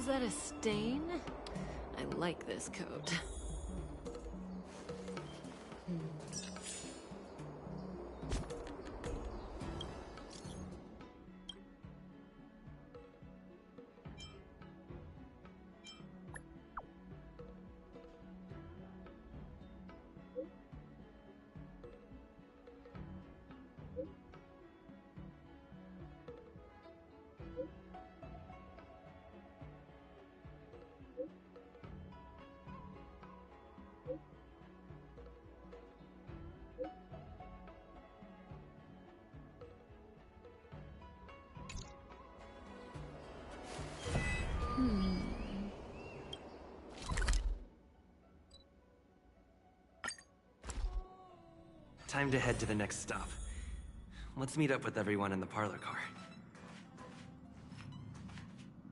Is that a stain? I like this coat. Time to head to the next stop. Let's meet up with everyone in the parlor car.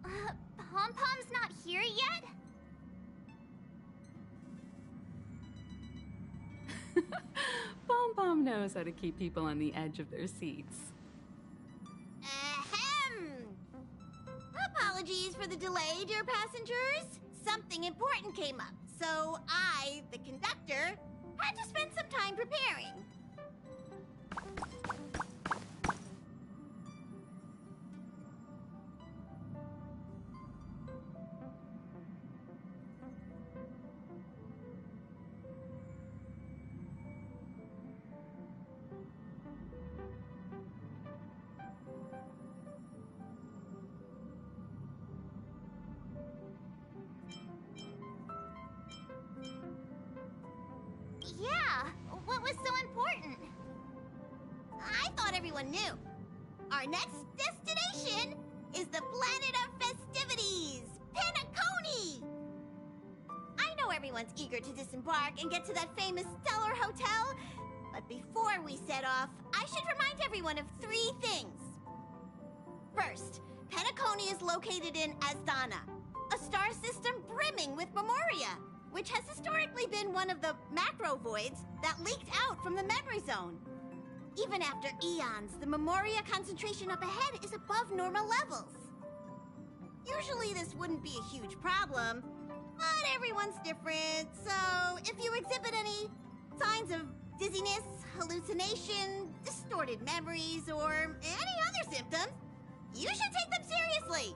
Pom-Pom's not here yet? Pom-Pom knows how to keep people on the edge of their seats. Ahem! Apologies for the delay, dear passengers. Something important came up, so I, the conductor, had to spend some time preparing. Yeah, what was so important? I thought everyone knew. Our next destination is the planet of festivities, Penacony! I know everyone's eager to disembark and get to that famous Stellar Hotel, but before we set off, I should remind everyone of 3 things. First, Penacony is located in Asdana, a star system brimming with memoria, which has historically been one of the macro voids that leaked out from the memory zone. Even after eons, the memoria concentration up ahead is above normal levels. Usually this wouldn't be a huge problem, but everyone's different, so if you exhibit any signs of dizziness, hallucination, distorted memories, or any other symptoms, you should take them seriously.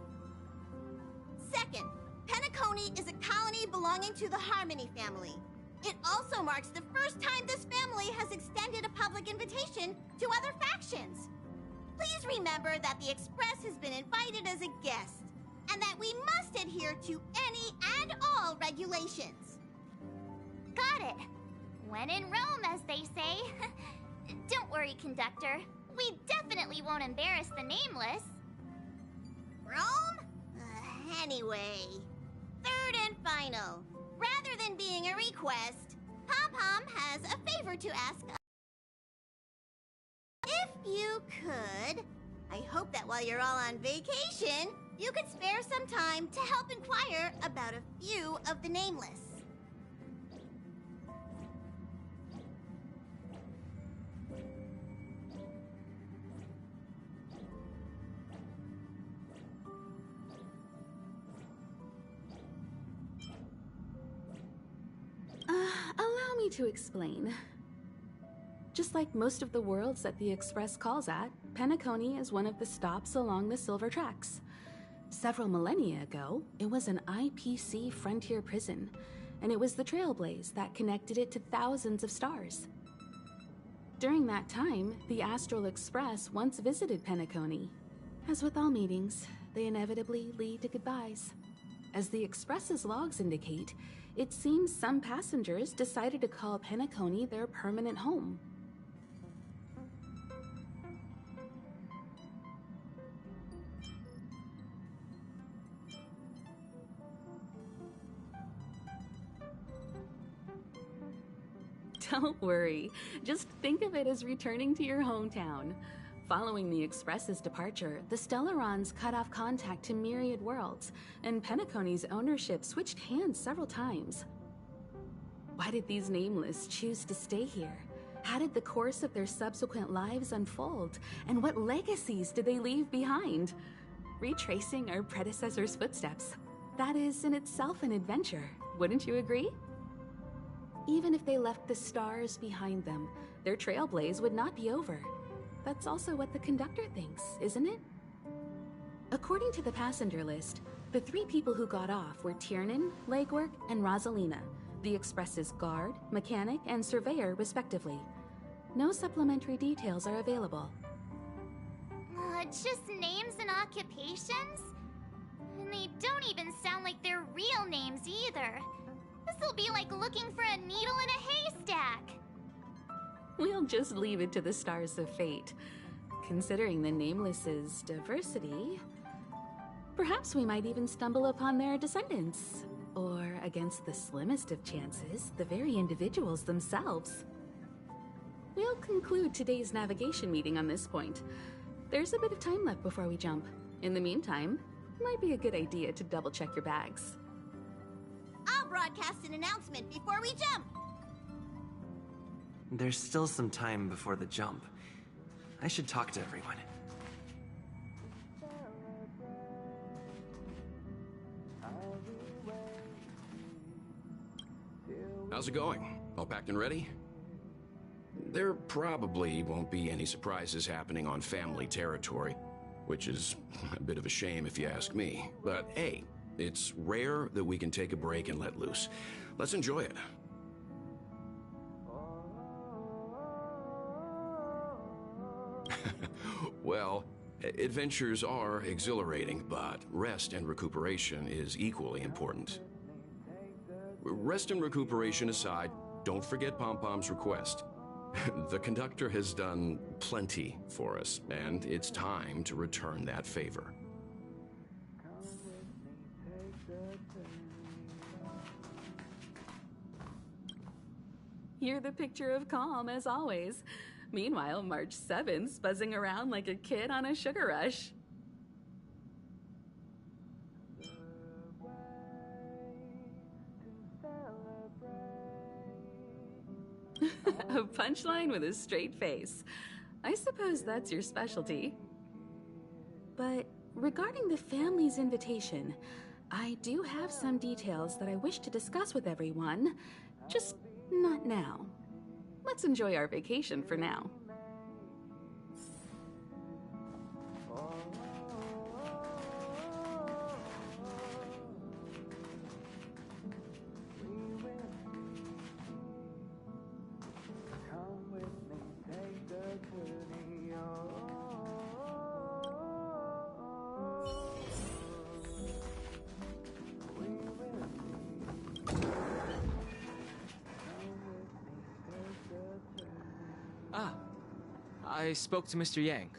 Second, Penacony is a colony belonging to the Harmony family. It also marks the first time this family has extended a public invitation to other factions. Please remember that the Express has been invited as a guest, and that we must adhere to any and all regulations. Got it. When in Rome, as they say. Don't worry, conductor. We definitely won't embarrass the nameless. Rome? Anyway. Third and final. Rather than being a request, Pom-Pom has a favor to ask. If you could, I hope that while you're all on vacation, you could spare some time to help inquire about a few of the nameless. Allow me to explain. Just like most of the worlds that the Express calls at, Penacony is one of the stops along the Silver Tracks. Several millennia ago, it was an IPC frontier prison, and it was the trailblaze that connected it to thousands of stars. During that time, the Astral Express once visited Penacony. As with all meetings, they inevitably lead to goodbyes. As the Express's logs indicate, it seems some passengers decided to call Penacony their permanent home. Don't worry, just think of it as returning to your hometown. Following the Express's departure, the Stellarons cut off contact to myriad worlds, and Penacony's ownership switched hands several times. Why did these nameless choose to stay here? How did the course of their subsequent lives unfold? And what legacies did they leave behind? Retracing our predecessors' footsteps, That is in itself an adventure, wouldn't you agree? Even if they left the stars behind them, their trailblaze would not be over. That's also what the conductor thinks, isn't it? According to the passenger list, the 3 people who got off were Tiernan, Legwork, and Rosalina, the Express's guard, mechanic, and surveyor, respectively. No supplementary details are available. Just names and occupations? And they don't even sound like their real names either. This'll be like looking for a needle in a haystack. We'll just leave it to the stars of fate. Considering the Nameless's diversity, perhaps we might even stumble upon their descendants. Or, against the slimmest of chances, the very individuals themselves. We'll conclude today's navigation meeting on this point. There's a bit of time left before we jump. In the meantime, it might be a good idea to double-check your bags. I'll broadcast an announcement before we jump. There's still some time before the jump. I should talk to everyone. How's it going? All packed and ready? There probably won't be any surprises happening on family territory, which is a bit of a shame if you ask me. But hey, it's rare that we can take a break and let loose. Let's enjoy it. Well, adventures are exhilarating, but rest and recuperation is equally important. Rest and recuperation aside, don't forget Pom-Pom's request. The conductor has done plenty for us, and it's time to return that favor. You're the picture of calm, as always. Meanwhile, March 7th's buzzing around like a kid on a sugar rush. A punchline with a straight face. I suppose that's your specialty. But regarding the family's invitation, I do have some details that I wish to discuss with everyone, just not now. Let's enjoy our vacation for now. I spoke to Mr. Yang.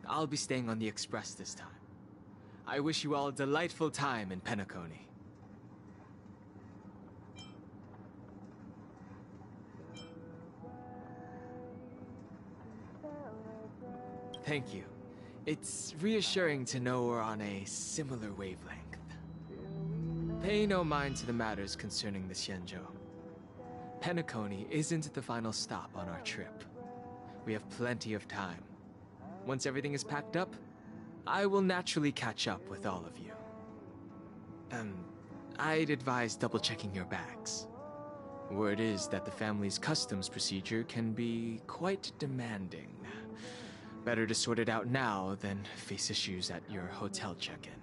I'll be staying on the Express this time. I wish you all a delightful time in Penacony. Thank you. It's reassuring to know we're on a similar wavelength. Pay no mind to the matters concerning the Xianzhou. Penacony isn't the final stop on our trip. We have plenty of time. Once everything is packed up, I will naturally catch up with all of you. I'd advise double-checking your bags. Word is that the family's customs procedure can be quite demanding. Better to sort it out now than face issues at your hotel check-in.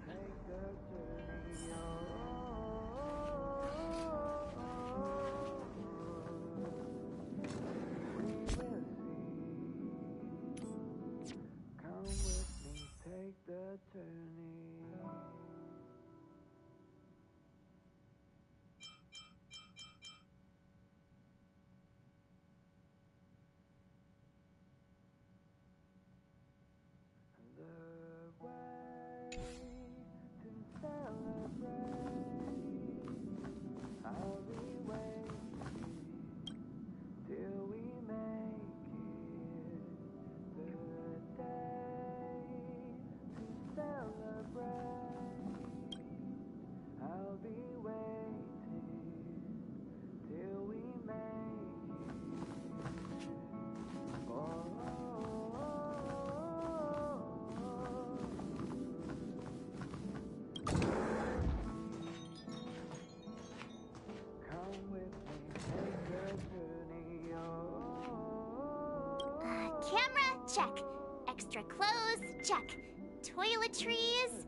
check. Extra clothes, check. Toiletries.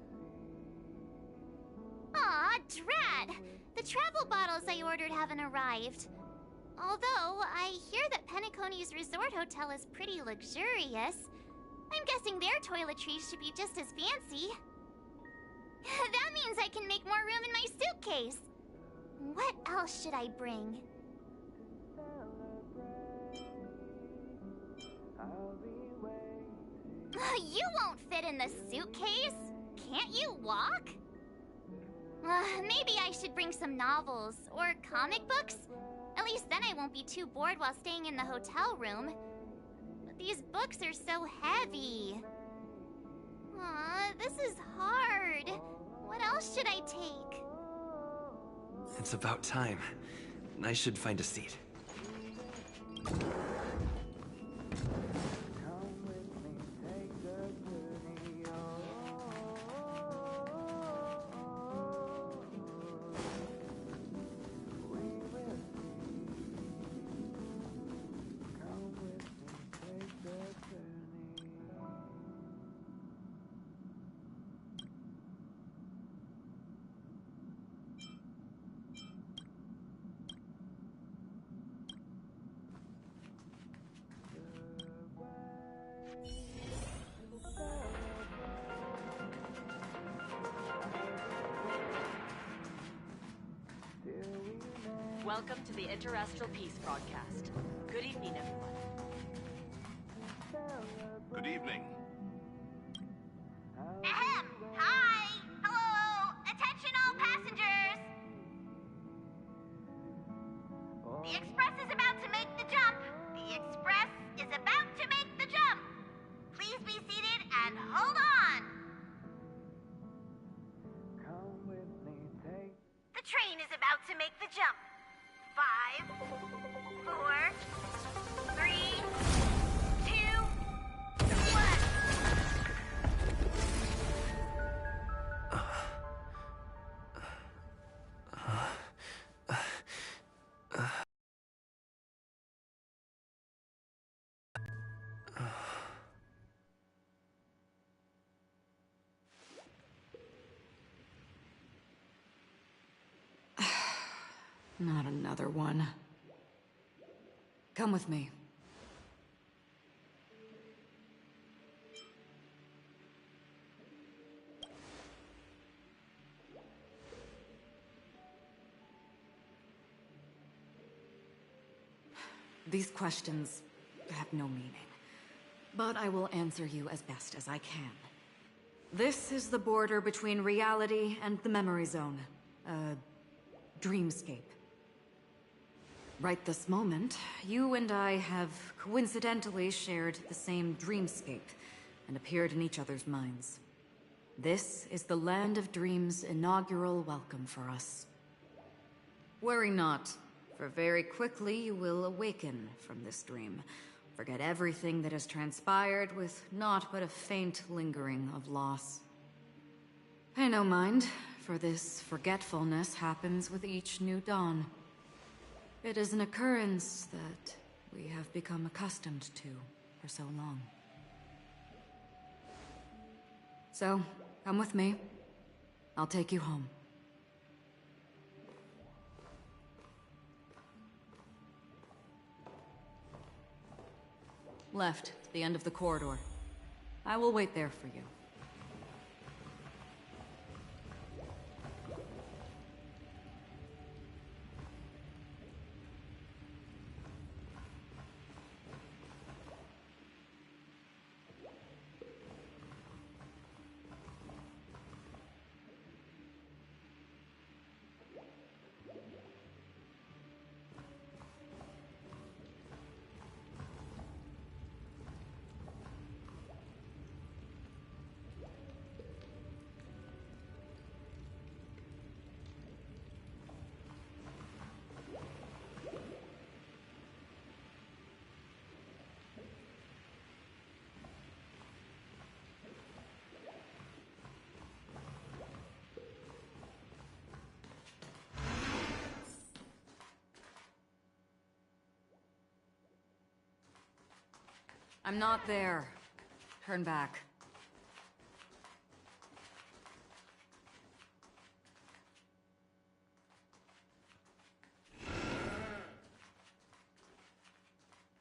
Aw, drat! The travel bottles I ordered haven't arrived. Although, I hear that Penacony's resort hotel is pretty luxurious. I'm guessing their toiletries should be just as fancy. That means I can make more room in my suitcase. What else should I bring? You won't fit in the suitcase. Can't you walk? Maybe I should bring some novels or comic books. At least then I won't be too bored while staying in the hotel room. But these books are so heavy. Aw, this is hard. What else should I take? It's about time. I should find a seat. Welcome to the Interastral Peace broadcast. Good evening, everyone. Good evening. Ahem! Hi! Hello! Attention all passengers! The express is about to make the jump! The express is about to make the jump! Please be seated and hold on! The train is about to make the jump. 5, 4, 3, 2, 1. Not another one. Come with me. These questions have no meaning, but I will answer you as best as I can. This is the border between reality and the memory zone, a dreamscape. Right this moment, you and I have coincidentally shared the same dreamscape and appeared in each other's minds. This is the Land of Dreams' inaugural welcome for us. Worry not, for very quickly you will awaken from this dream. Forget everything that has transpired with naught but a faint lingering of loss. Pay no mind, for this forgetfulness happens with each new dawn. It is an occurrence that we have become accustomed to for so long. So, come with me. I'll take you home. Left, the end of the corridor. I will wait there for you. I'm not there. Turn back.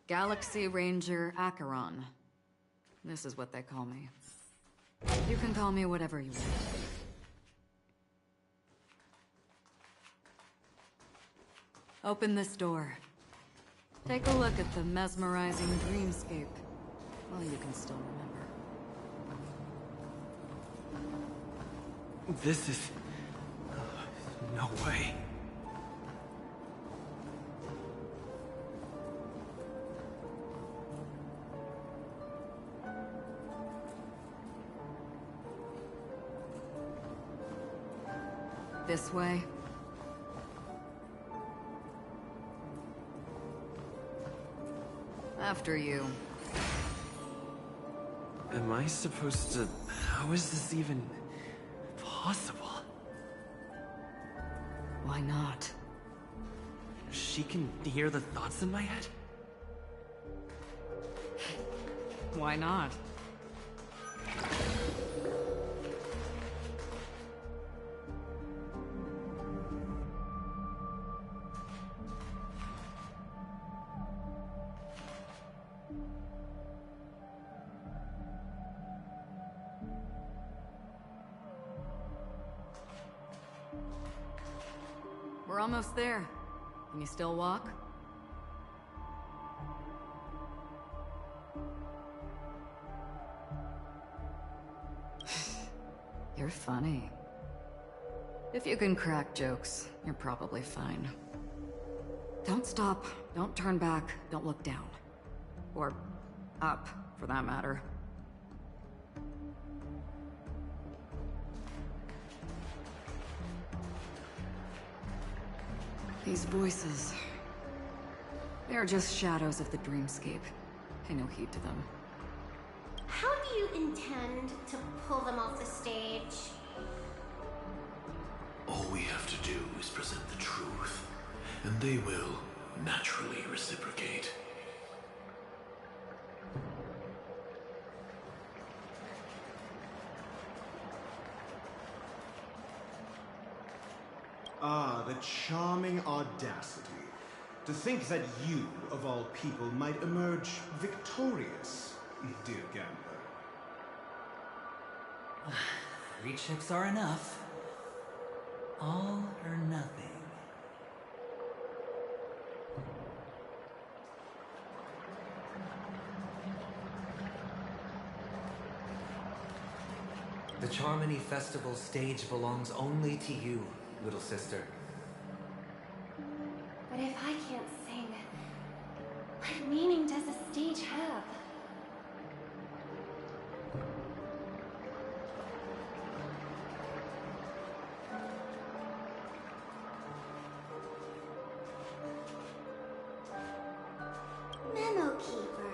Galaxy Ranger Acheron. This is what they call me. You can call me whatever you want. Open this door. Take a look at the mesmerizing dreamscape. Well, you can still remember. This is... no way. This way? After you. Am I supposed to... How is this even... possible? Why not? She can hear the thoughts in my head? Why not? We're almost there. Can you still walk? You're funny. If you can crack jokes, you're probably fine. Don't stop, don't turn back, don't look down. Or up, for that matter. These voices... they're just shadows of the dreamscape. Pay no heed to them. How do you intend to pull them off the stage? All we have to do is present the truth, and they will naturally reciprocate. Ah, the charming audacity. To think that you, of all people, might emerge victorious, dear gambler. 3 chips are enough. All or nothing. The Charmony Festival stage belongs only to you, little sister. But if I can't sing, what meaning does the stage have? Memo Keeper,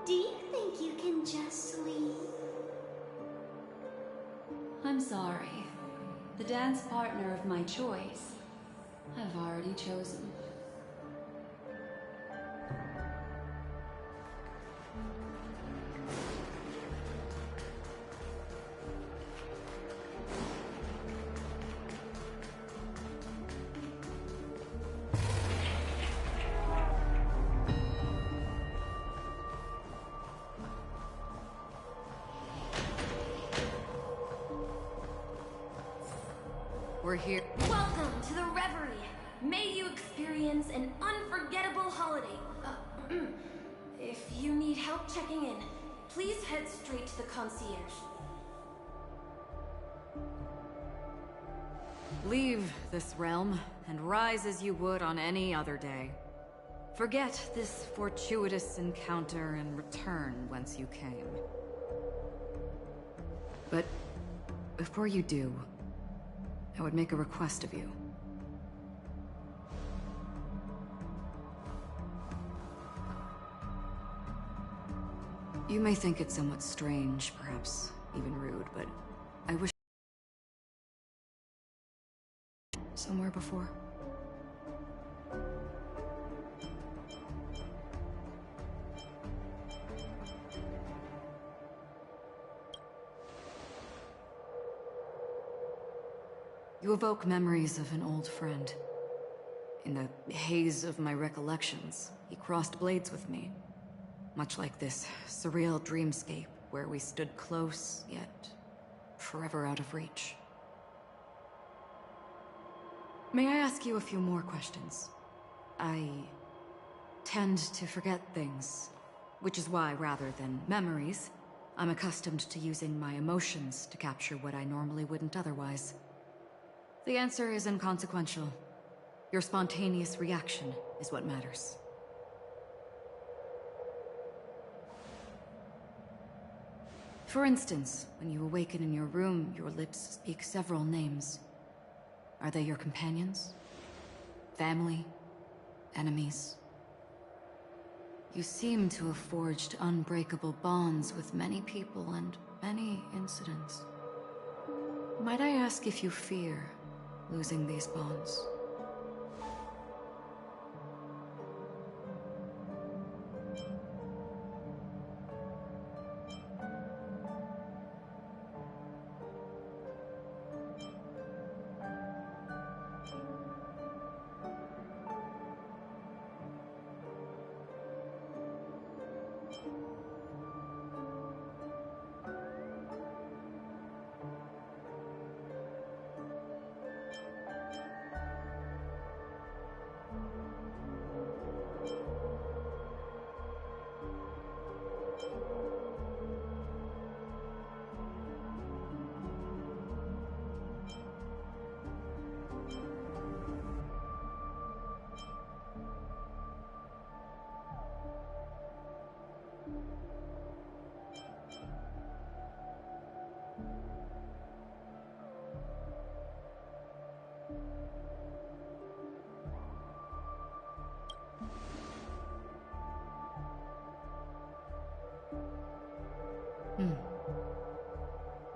do you think you can just leave? I'm sorry. The dance partner of my choice, I've already chosen. We're here. Welcome to the Reverie. May you experience an unforgettable holiday. If you need help checking in, please head straight to the concierge. Leave this realm, and rise as you would on any other day. Forget this fortuitous encounter and return whence you came. But before you do, I would make a request of you. You may think it somewhat strange, perhaps even rude, but I wish somewhere before. You evoke memories of an old friend. In the haze of my recollections, he crossed blades with me. Much like this surreal dreamscape where we stood close, yet forever out of reach. May I ask you a few more questions? I tend to forget things, which is why, rather than memories, I'm accustomed to using my emotions to capture what I normally wouldn't otherwise. The answer is inconsequential. Your spontaneous reaction is what matters. For instance, when you awaken in your room, your lips speak several names. Are they your companions? Family? Enemies? You seem to have forged unbreakable bonds with many people and many incidents. Might I ask if you fear losing these bonds?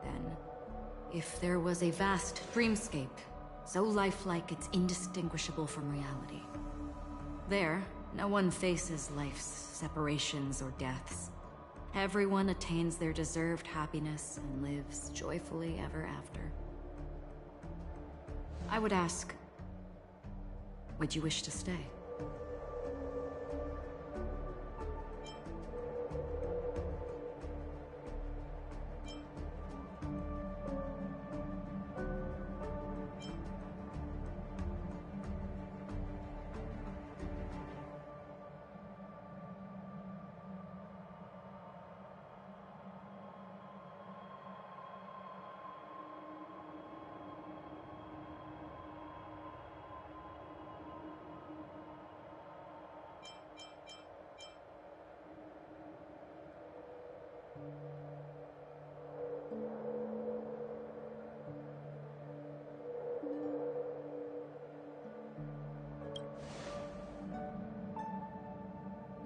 Then, if there was a vast dreamscape, so lifelike it's indistinguishable from reality. There, no one faces life's separations or deaths. Everyone attains their deserved happiness and lives joyfully ever after. I would ask, would you wish to stay?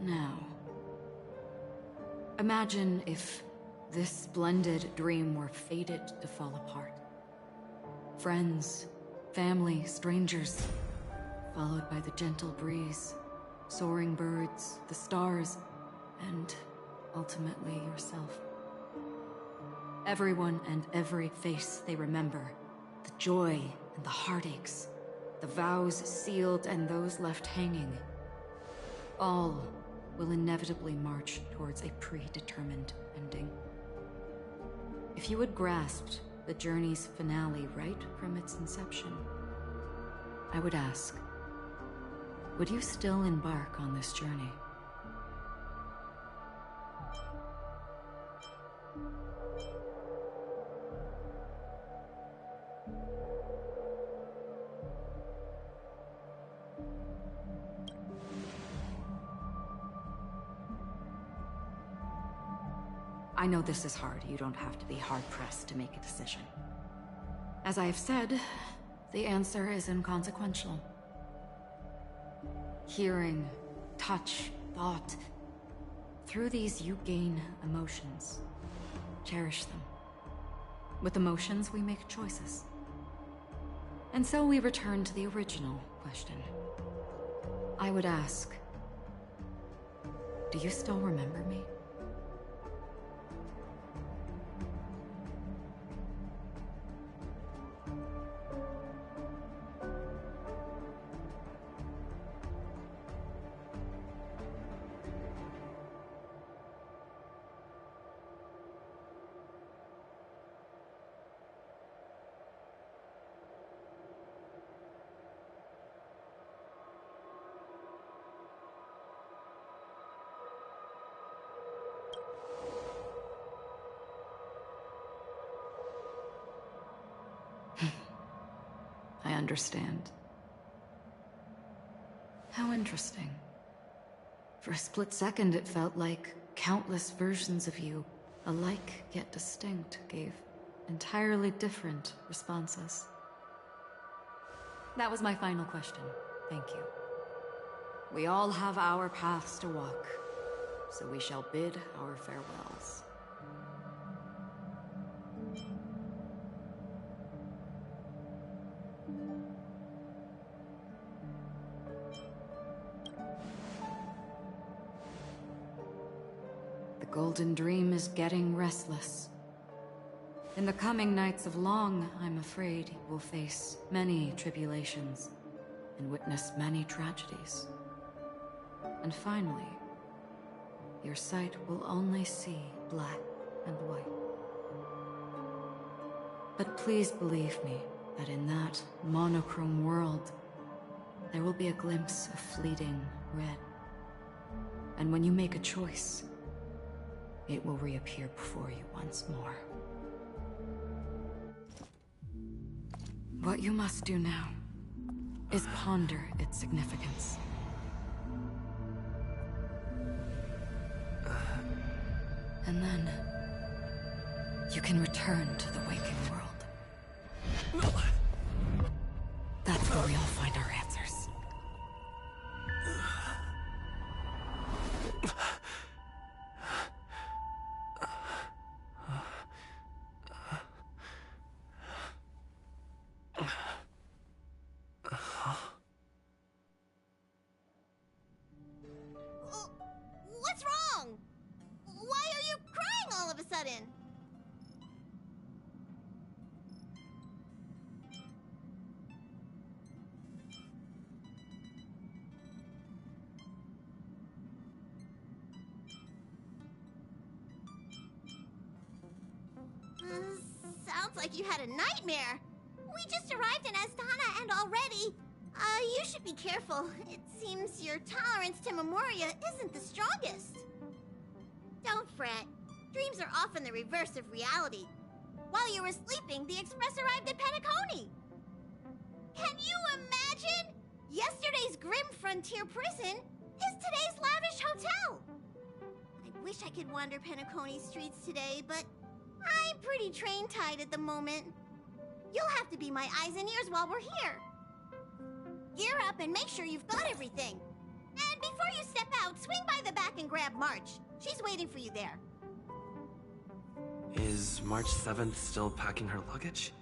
Now, imagine if this splendid dream were fated to fall apart. Friends, family, strangers, followed by the gentle breeze, soaring birds, the stars, and ultimately yourself. Everyone and every face they remember, the joy and the heartaches, the vows sealed and those left hanging, all will inevitably march towards a predetermined ending. If you had grasped the journey's finale right from its inception, I would ask, would you still embark on this journey? I know this is hard. You don't have to be hard-pressed to make a decision. As I have said, the answer is inconsequential. Hearing, touch, thought. Through these you gain emotions. Cherish them. With emotions, we make choices. And so we return to the original question. I would ask, do you still remember me? understand. How interesting. For a split second, it felt like countless versions of you, alike yet distinct, gave entirely different responses. That was my final question. Thank you. We all have our paths to walk, so we shall bid our farewells. The Golden Dream is getting restless. In the coming nights of Long, I'm afraid you will face many tribulations and witness many tragedies. And finally, your sight will only see black and white. But please believe me that in that monochrome world, there will be a glimpse of fleeting red. And when you make a choice, it will reappear before you once more. What you must do now is ponder its significance. And then you can return to the waking world. That's where we all find our answers. What's wrong? Why are you crying all of a sudden? Sounds like you had a nightmare. We just arrived in Astana and already... you should be careful. It seems your tolerance to Memoria isn't the strongest. Don't fret. Dreams are often the reverse of reality. While you were sleeping, the Express arrived at Penacony. Can you imagine? Yesterday's grim frontier prison is today's lavish hotel. I wish I could wander Penacony's streets today, but I'm pretty train-tied at the moment. You'll have to be my eyes and ears while we're here. Gear up and make sure you've got everything. And before you step out, swing by the back and grab March. She's waiting for you there. Is March 7th still packing her luggage?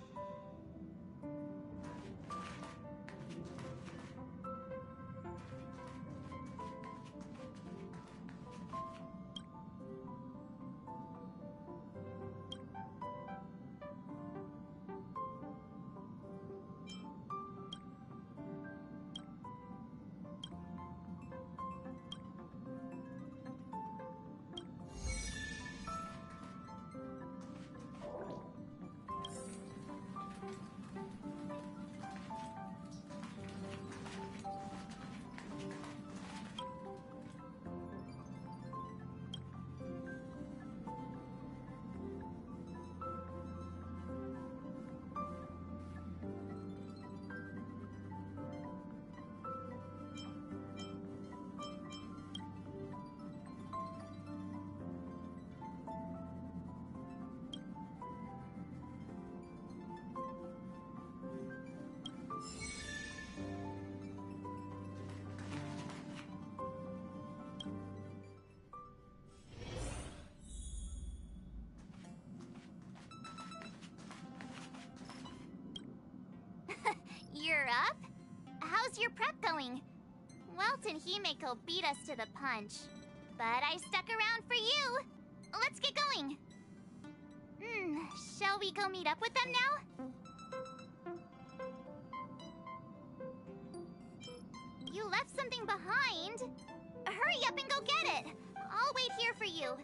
You're up? How's your prep going? Welt and Himeko beat us to the punch, but I stuck around for you. Let's get going. Shall we go meet up with them now? You left something behind. Hurry up and go get it. I'll wait here for you.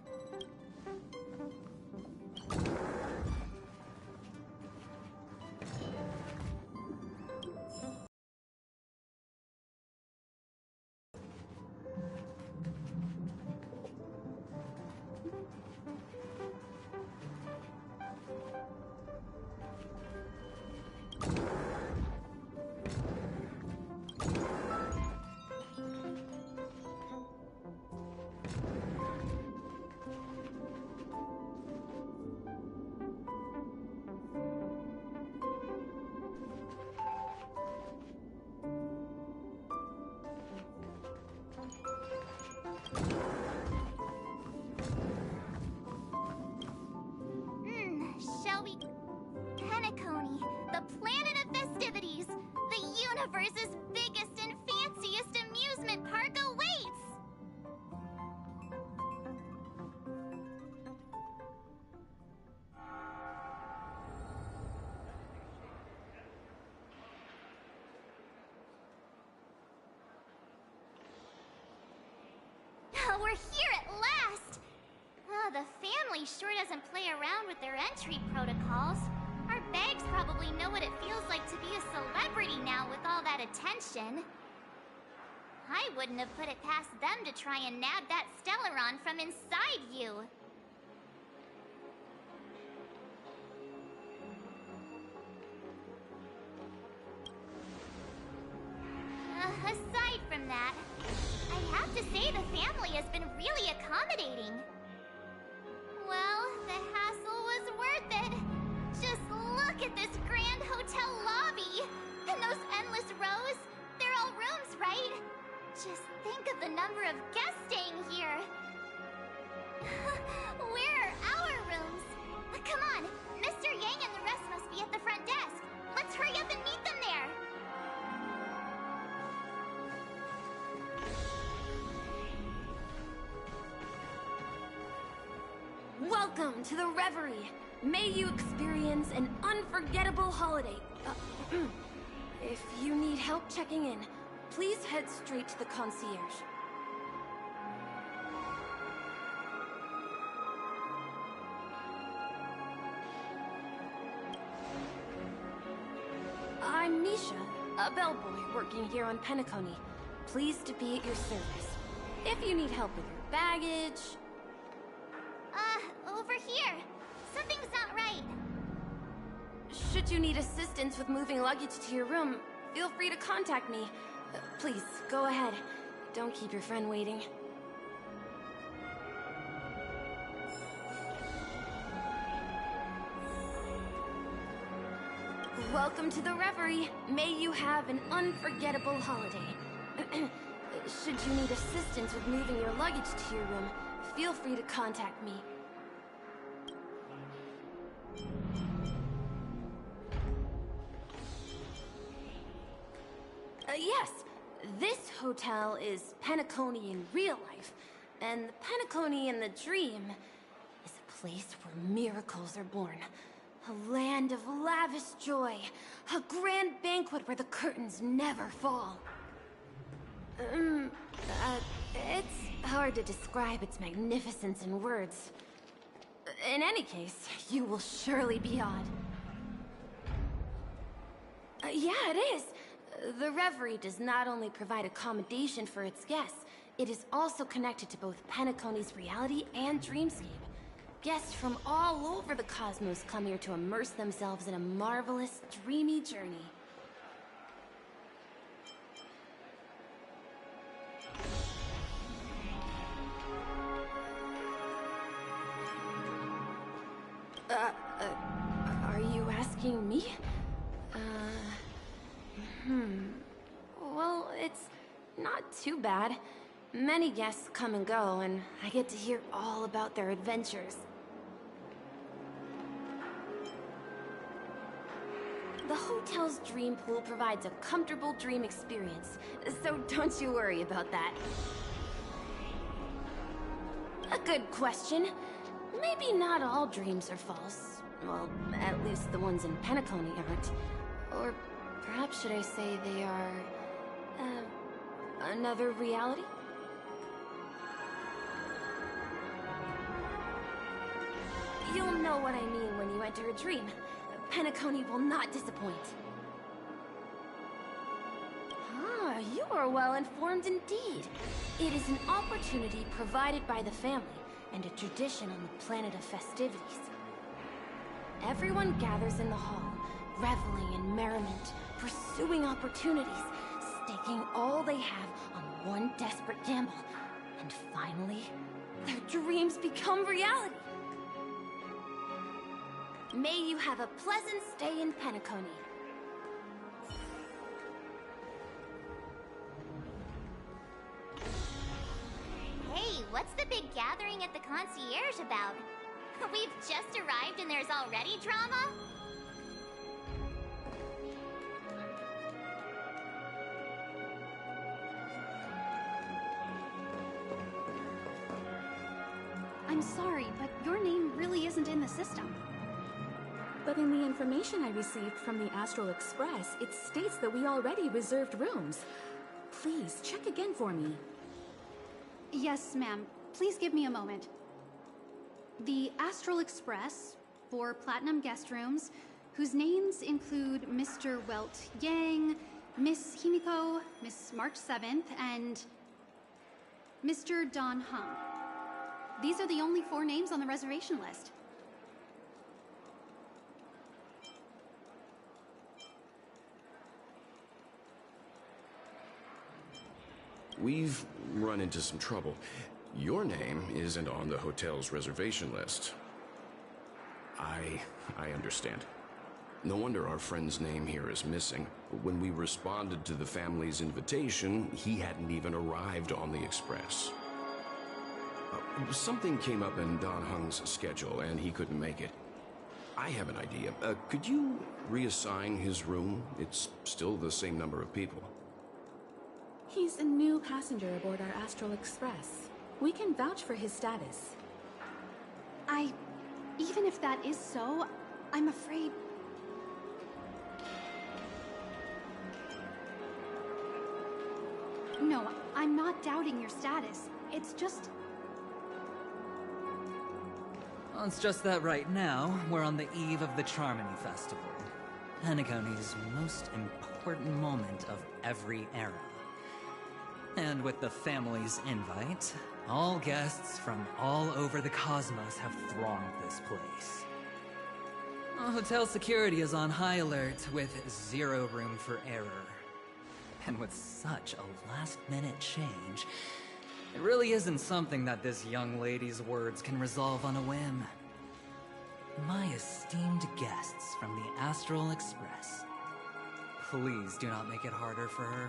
planet of festivities! The universe's biggest and fanciest amusement park awaits! We're here at last! The family sure doesn't play around with their entry protocols. Our bags probably know what it feels like to be a celebrity now with all that attention. I wouldn't have put it past them to try and nab that Stellaron from inside you. Aside from that, I have to say the family has been really accommodating. Well, the hassle was worth it. Just look at this grand hotel lobby! And those endless rows, they're all rooms, right? Just think of the number of guests staying here. Where are our rooms? Come on, Mr. Yang and the rest must be at the front desk. Let's hurry up and meet them there. Welcome to the Reverie. May you experience an unforgettable holiday. If you need help checking in, please head straight to the concierge. I'm Nisha, a bellboy working here on Penacony. Pleased to be at your service. If you need help with your baggage... Over here. Something's not right. Should you need assistance with moving luggage to your room, feel free to contact me. Please, go ahead. Don't keep your friend waiting. Welcome to the Reverie. May you have an unforgettable holiday. Should you need assistance with moving your luggage to your room, feel free to contact me. Yes, this hotel is Penacony in real life, and the Penacony in the dream is a place where miracles are born. A land of lavish joy, a grand banquet where the curtains never fall. It's hard to describe its magnificence in words. In any case, you will surely be awed. Yeah, it is. The Reverie does not only provide accommodation for its guests, it is also connected to both Penacony's reality and dreamscape. Guests from all over the cosmos come here to immerse themselves in a marvelous, dreamy journey. Are you asking me? Well, it's not too bad. Many guests come and go, and I get to hear all about their adventures. The hotel's dream pool provides a comfortable dream experience, so don't you worry about that. A good question. Maybe not all dreams are false. Well, at least the ones in Penacony aren't. Or perhaps should I say they are... another reality? You'll know what I mean when you enter a dream. Penacony will not disappoint. Ah, you are well informed indeed. It is an opportunity provided by the family and a tradition on the planet of festivities. Everyone gathers in the hall, reveling in merriment, pursuing opportunities, staking all they have on one desperate gamble. And finally, their dreams become reality. May you have a pleasant stay in Penacony. Hey, what's the big gathering at the concierge about? We've just arrived and there's already drama? I'm sorry, but your name really isn't in the system. But in the information I received from the Astral Express, it states that we already reserved rooms. Please, check again for me. Yes, ma'am. Please give me a moment. The Astral Express, for Platinum guest rooms, whose names include Mr. Welt Yang, Miss Himiko, Miss March 7th, and Mr. Don Hung. These are the only 4 names on the reservation list. We've run into some trouble. Your name isn't on the hotel's reservation list. I understand. No wonder our friend's name here is missing. When we responded to the family's invitation, he hadn't even arrived on the express. Something came up in Don Hung's schedule, and he couldn't make it. I have an idea. Could you reassign his room? It's still the same number of people. He's a new passenger aboard our Astral Express. We can vouch for his status. Even if that is so, I'm afraid... No, I'm not doubting your status. It's just... Well, it's just that right now, we're on the eve of the Charmony Festival. Penacony's most important moment of every era. And with the family's invite, all guests from all over the cosmos have thronged this place. Hotel security is on high alert with 0 room for error. And with such a last-minute change, it really isn't something that this young lady's words can resolve on a whim. My esteemed guests from the Astral Express, please do not make it harder for her.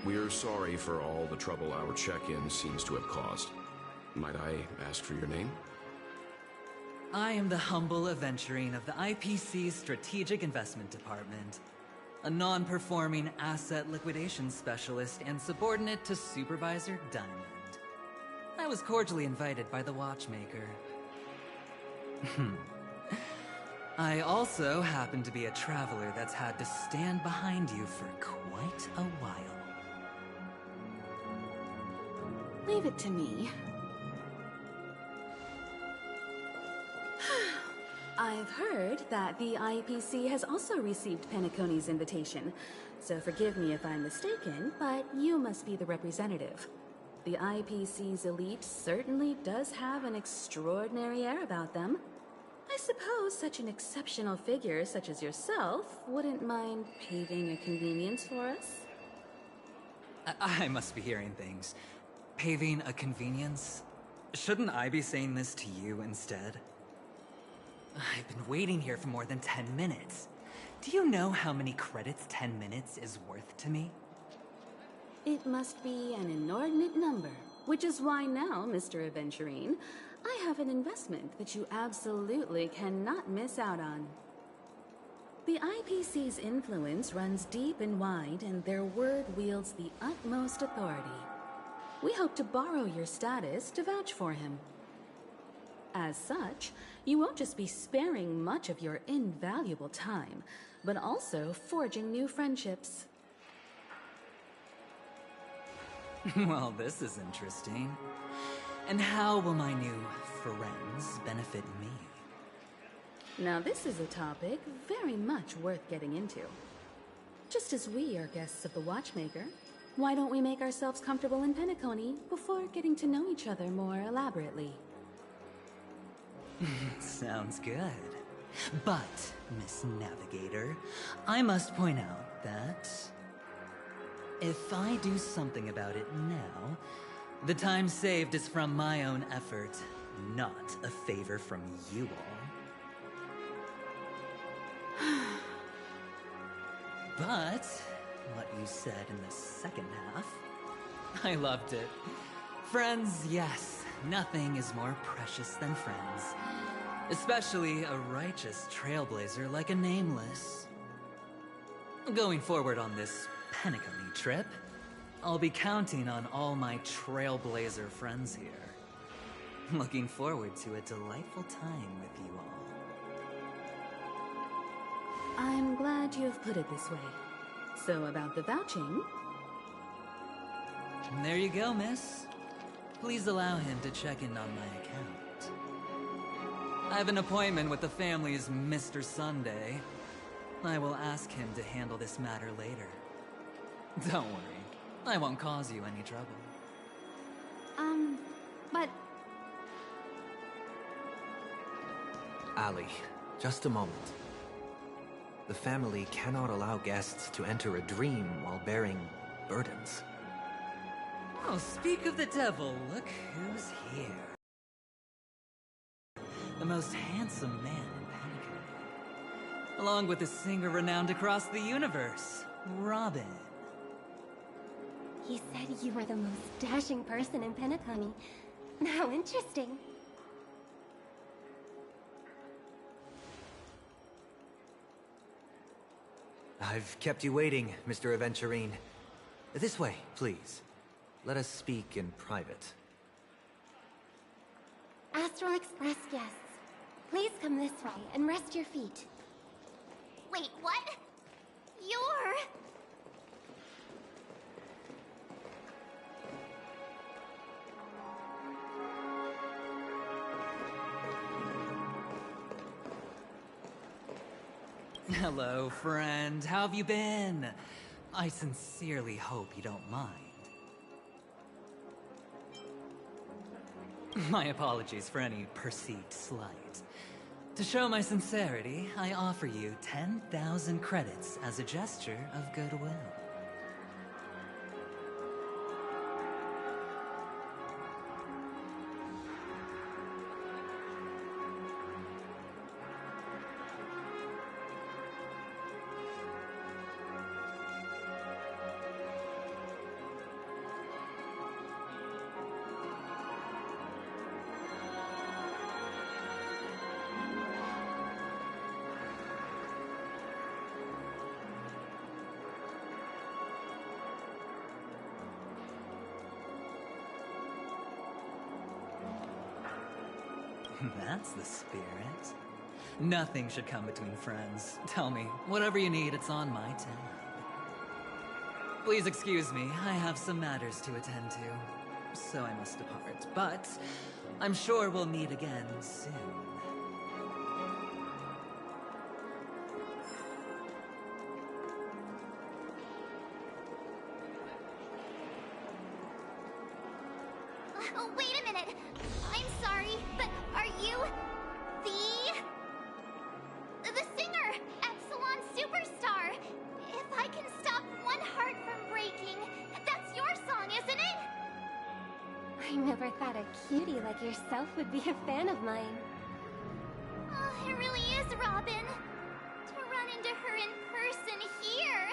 We're sorry for all the trouble our check-in seems to have caused. Might I ask for your name? I am the humble aventurine of the IPC's Strategic Investment Department, a non-performing asset liquidation specialist and subordinate to Supervisor Diamond. I was cordially invited by the Watchmaker. I also happen to be a traveler that's had to stand behind you for quite a while. Leave it to me. I've heard that the IPC has also received Penacony's invitation, so forgive me if I'm mistaken, but you must be the representative. The IPC's elite certainly does have an extraordinary air about them. I suppose such an exceptional figure such as yourself wouldn't mind paving a convenience for us? I must be hearing things. Paving a convenience? Shouldn't I be saying this to you instead? I've been waiting here for more than 10 minutes. Do you know how many credits 10 minutes is worth to me? It must be an inordinate number, which is why now, Mr. Aventurine, I have an investment that you absolutely cannot miss out on. The IPC's influence runs deep and wide, and their word wields the utmost authority. We hope to borrow your status to vouch for him. As such, you won't just be sparing much of your invaluable time, but also forging new friendships. Well, this is interesting. And how will my new friends benefit me? Now this is a topic very much worth getting into. Just as we are guests of the Watchmaker, why don't we make ourselves comfortable in Penacony before getting to know each other more elaborately? Sounds good. But, Miss Navigator, I must point out that if I do something about it now, the time saved is from my own effort, not a favor from you all. But what you said in the second half, I loved it. Friends, yes, nothing is more precious than friends. Especially a righteous trailblazer like a Nameless. Going forward on this Penacony trip, I'll be counting on all my trailblazer friends here. Looking forward to a delightful time with you all. I'm glad you have put it this way. So about the vouching... There you go, miss. Please allow him to check in on my account. I have an appointment with the family's Mr. Sunday. I will ask him to handle this matter later. Don't worry, I won't cause you any trouble. But... Ali, just a moment. The family cannot allow guests to enter a dream while bearing burdens. Oh, speak of the devil, look who's here. The most handsome man in Panic, along with a singer renowned across the universe, Robin. He said you were the most dashing person in Penacony. How interesting. I've kept you waiting, Mr. Aventurine. This way, please. Let us speak in private. Astral Express guests, please come this way and rest your feet. Wait, what? You're... Hello, friend. How have you been? I sincerely hope you don't mind. My apologies for any perceived slight. To show my sincerity, I offer you 10,000 credits as a gesture of goodwill. That's the spirit. Nothing should come between friends. Tell me, whatever you need, it's on my tab. Please excuse me, I have some matters to attend to, so I must depart. But I'm sure we'll meet again soon. Oh, wait a minute! I'm sorry, but are you... the singer! Epsilon Superstar! If I can stop one heart from breaking, that's your song, isn't it? I never thought a cutie like yourself would be a fan of mine. Oh, it really is, Robin. To run into her in person here.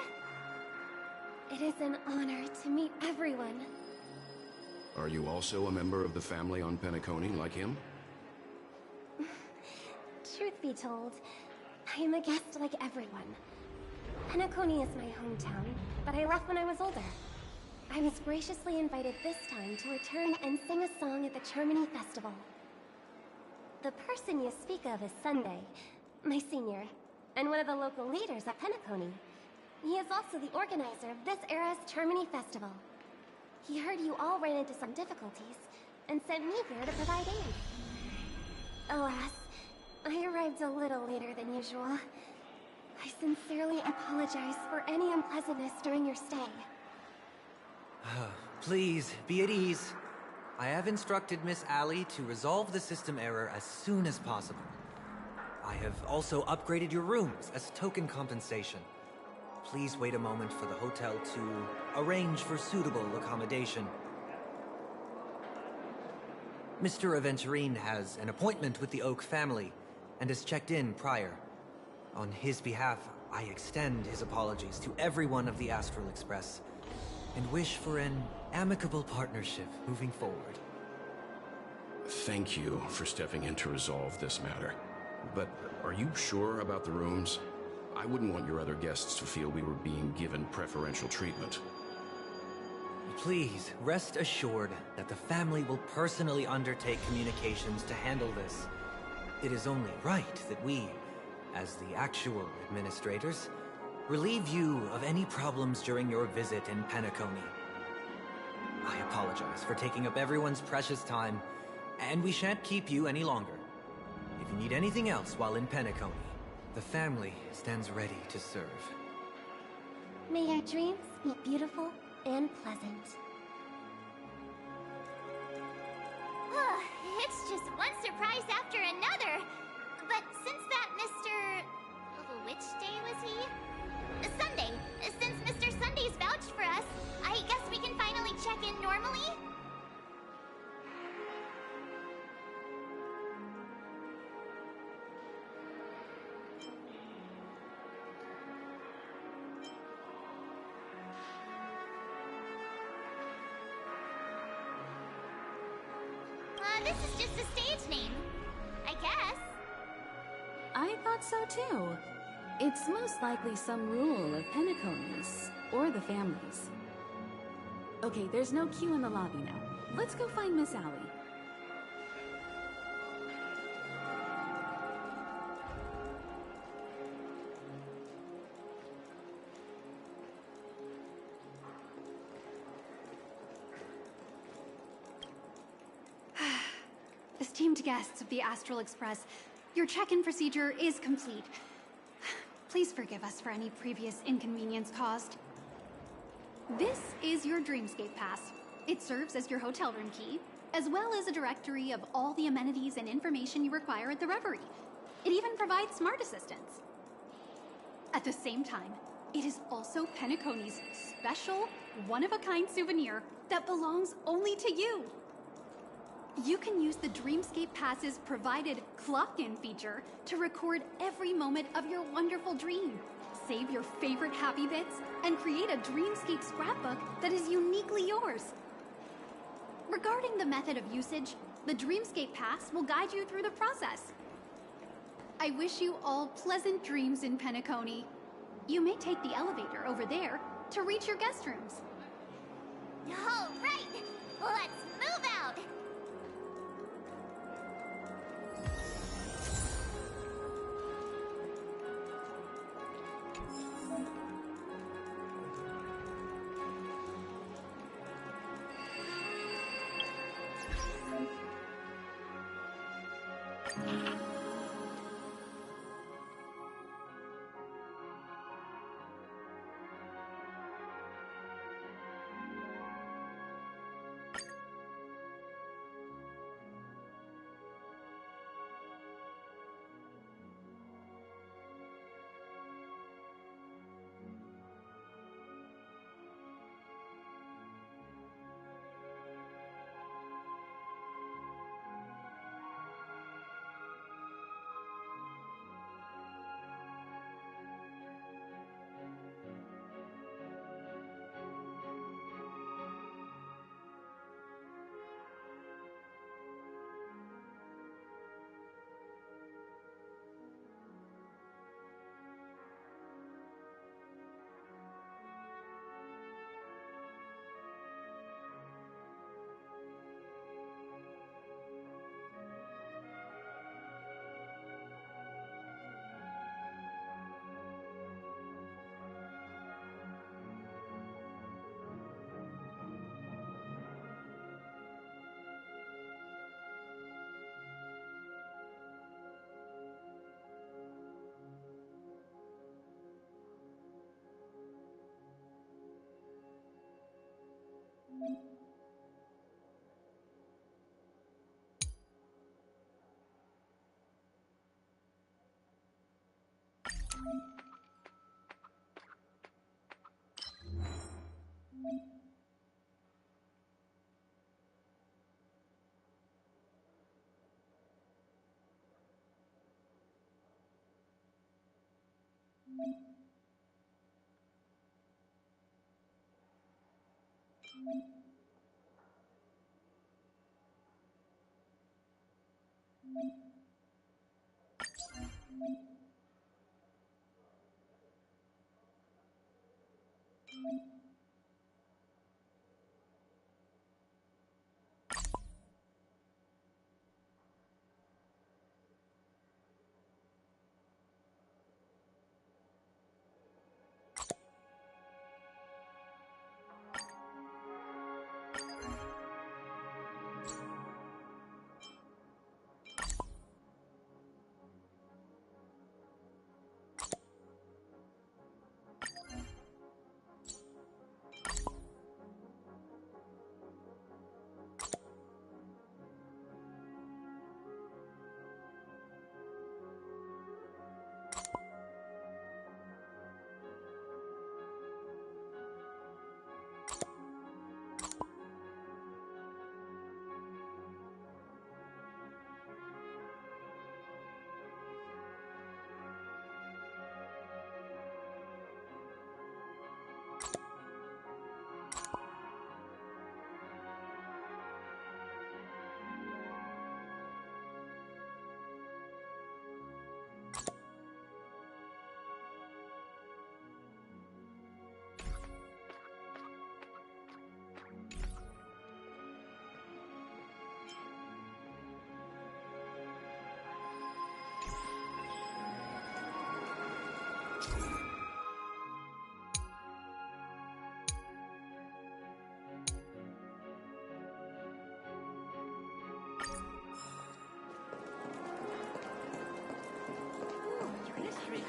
It is an honor to meet everyone. Are you also a member of the family on Penacony like him? Truth be told, I am a guest like everyone. Penacony is my hometown, but I left when I was older. I was graciously invited this time to return and sing a song at the Charmony Festival. The person you speak of is Sunday, my senior, and one of the local leaders at Penacony. He is also the organizer of this era's Charmony Festival. He heard you all ran into some difficulties, and sent me here to provide aid. Alas, I arrived a little later than usual. I sincerely apologize for any unpleasantness during your stay. Please, be at ease. I have instructed Miss Ali to resolve the system error as soon as possible. I have also upgraded your rooms as token compensation. Please wait a moment for the hotel to arrange for suitable accommodation. Mr. Aventurine has an appointment with the Oak family and has checked in prior. On his behalf, I extend his apologies to everyone of the Astral Express and wish for an amicable partnership moving forward. Thank you for stepping in to resolve this matter. But are you sure about the rooms? I wouldn't want your other guests to feel we were being given preferential treatment. Please, rest assured that the family will personally undertake communications to handle this. It is only right that we, as the actual administrators, relieve you of any problems during your visit in Penacony. I apologize for taking up everyone's precious time, and we shan't keep you any longer. If you need anything else while in Penacony, the family stands ready to serve. May your dreams be beautiful and pleasant. It's just one surprise after another. But since that Mr... which day was he? Sunday. Since Mr. Sunday's vouched for us, I guess we can finally check in normally? This is just a stage name, I guess. I thought so too. It's most likely some rule of Penacony's, or the family's. Okay, there's no queue in the lobby now. Let's go find Miss Allie. Esteemed guests of the Astral Express, your check-in procedure is complete. Please forgive us for any previous inconvenience caused. This is your Dreamscape Pass. It serves as your hotel room key, as well as a directory of all the amenities and information you require at the Reverie. It even provides smart assistants. At the same time, it is also Penacony's special, one-of-a-kind souvenir that belongs only to you. You can use the Dreamscape Pass's provided clock-in feature to record every moment of your wonderful dream. Save your favorite happy bits and create a Dreamscape scrapbook that is uniquely yours. Regarding the method of usage, the Dreamscape Pass will guide you through the process. I wish you all pleasant dreams in Penacony. You may take the elevator over there to reach your guest rooms. All right, let's move out.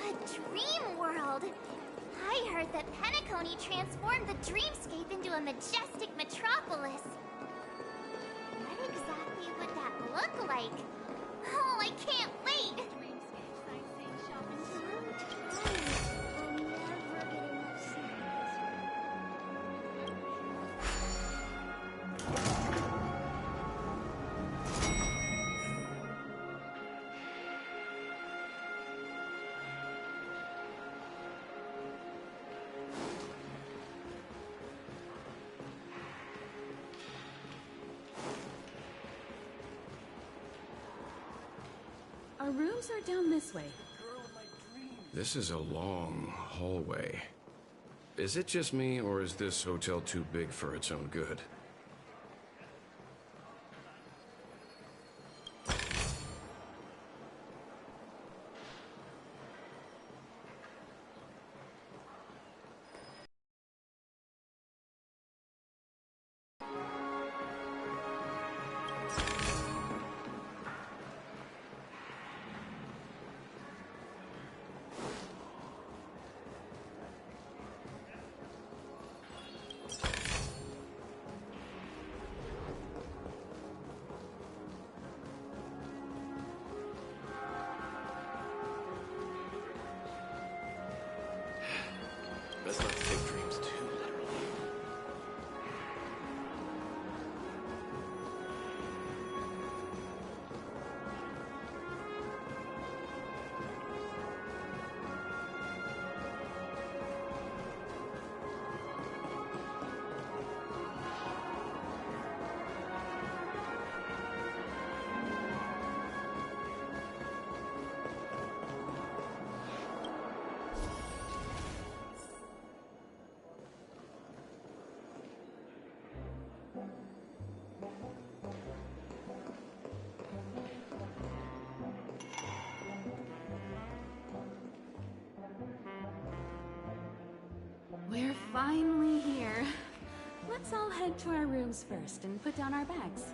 A dream world! I heard that Penacony transformed the dreamscape into a majestic metropolis. What exactly would that look like? Oh, I can't wait! Our rooms are down this way. This is a long hallway. Is it just me, or is this hotel too big for its own good? Best not to take dreams too literally. We're finally here. Let's all head to our rooms first and put down our bags.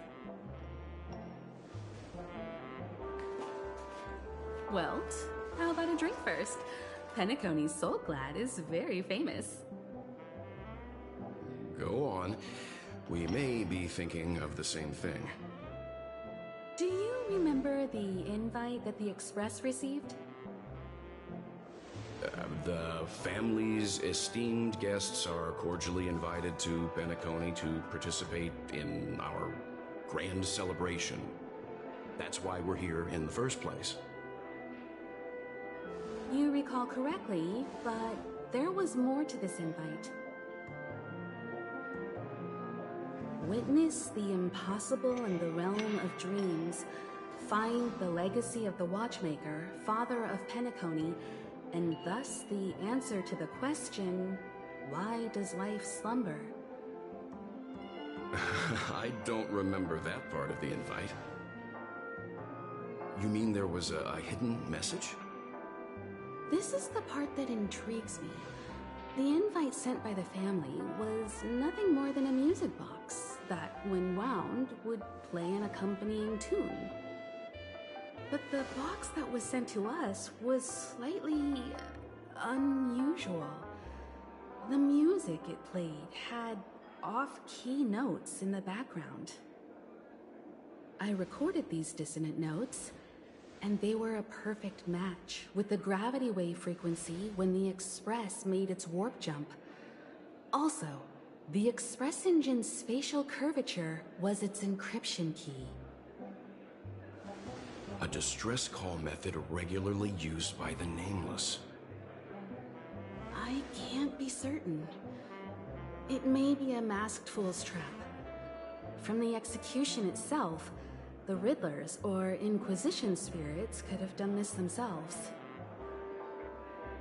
Welt, how about a drink first? Penacony's Soul Glad is very famous. Go on. We may be thinking of the same thing. Do you remember the invite that the Express received? The family's esteemed guests are cordially invited to Penacony to participate in our grand celebration. That's why we're here in the first place. You recall correctly, but there was more to this invite. Witness the impossible in the realm of dreams. Find the legacy of the Watchmaker, father of Penacony, and thus the answer to the question, why does life slumber? I don't remember that part of the invite. You mean there was a hidden message? This is the part that intrigues me. The invite sent by the family was nothing more than a music box that, when wound, would play an accompanying tune. But the box that was sent to us was slightly unusual. The music it played had off-key notes in the background. I recorded these dissonant notes, and they were a perfect match with the gravity wave frequency when the Express made its warp jump. Also, the Express engine's spatial curvature was its encryption key. A distress call method regularly used by the Nameless. I can't be certain. It may be a masked fool's trap. From the execution itself, the Riddlers or Inquisition spirits could have done this themselves.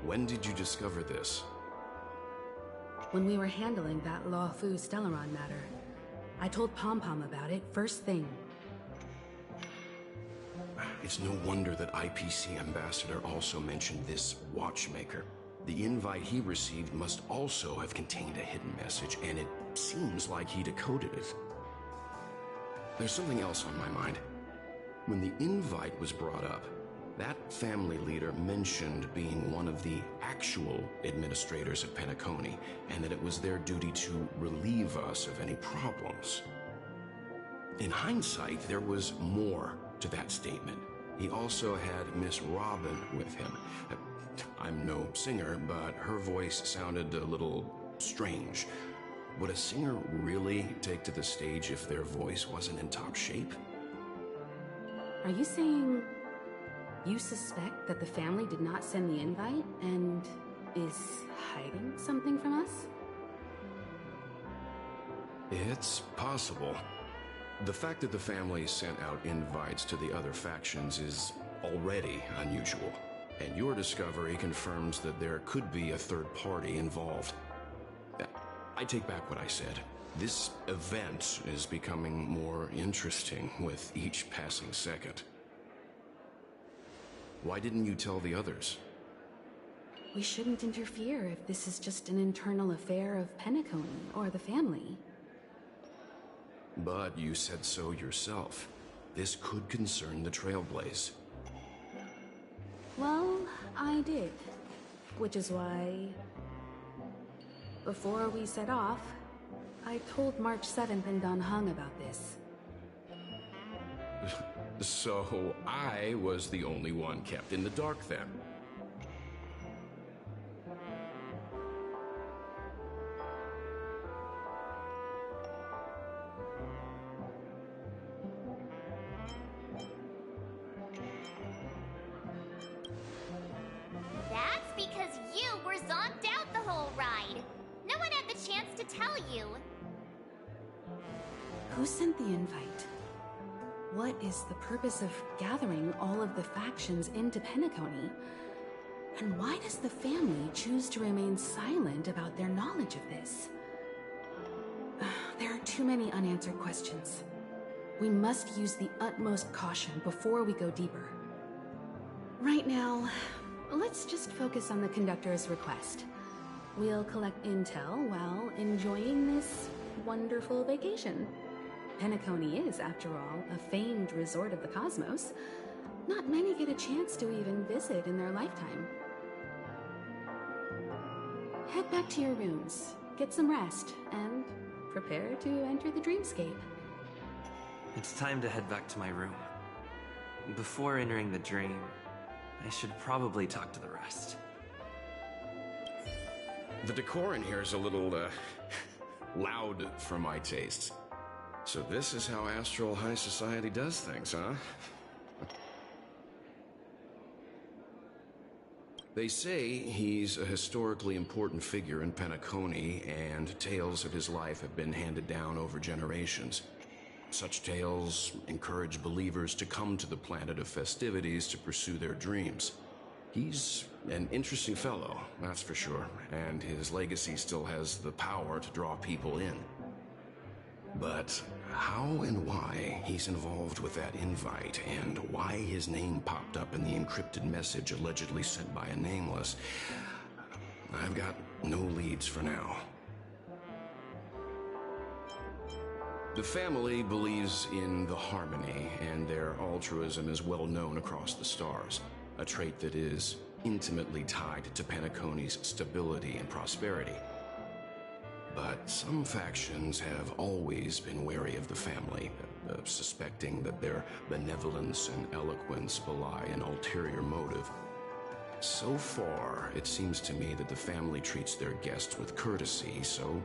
When did you discover this? When we were handling that Lawfu Stellaron matter. I told Pom-Pom about it first thing. It's no wonder that IPC Ambassador also mentioned this Watchmaker. The invite he received must also have contained a hidden message, and it seems like he decoded it. There's something else on my mind. When the invite was brought up, That family leader mentioned being one of the actual administrators of Penacony, and that it was their duty to relieve us of any problems. In hindsight, there was more to that statement. He also had Miss Robin with him. I'm no singer, but her voice sounded a little strange. Would a singer really take to the stage if their voice wasn't in top shape? Are you saying you suspect that the family did not send the invite and is hiding something from us? It's possible. The fact that the family sent out invites to the other factions is already unusual, and your discovery confirms that there could be a third party involved. I take back what I said. This event is becoming more interesting with each passing second. Why didn't you tell the others? We shouldn't interfere if this is just an internal affair of Penacony or the family. But you said so yourself. This could concern the Trailblaze. Well, I did. Which is why, before we set off, I told March 7th and Don Hung about this. So I was the only one kept in the dark then. That's because you were zonked out the whole ride. No one had the chance to tell you. Who sent the invite? What is the purpose of gathering all of the factions into Penacony? And why does the family choose to remain silent about their knowledge of this? There are too many unanswered questions. We must use the utmost caution before we go deeper. Right now, let's just focus on the conductor's request. We'll collect intel while enjoying this wonderful vacation. Penacony is, after all, a famed resort of the cosmos. Not many get a chance to even visit in their lifetime. Head back to your rooms, get some rest, and prepare to enter the dreamscape. It's time to head back to my room. Before entering the dream, I should probably talk to the rest. The decor in here is a little, loud for my tastes. So this is how Astral High Society does things, huh? They say he's a historically important figure in Penacony, and tales of his life have been handed down over generations. Such tales encourage believers to come to the planet of festivities to pursue their dreams. He's an interesting fellow, that's for sure, and his legacy still has the power to draw people in. But how and why he's involved with that invite, and why his name popped up in the encrypted message allegedly sent by a nameless, I've got no leads for now. The family believes in the harmony, and their altruism is well known across the stars, a trait that is intimately tied to Penacony's stability and prosperity. But some factions have always been wary of the family, suspecting that their benevolence and eloquence belie an ulterior motive. So far, it seems to me that the family treats their guests with courtesy, so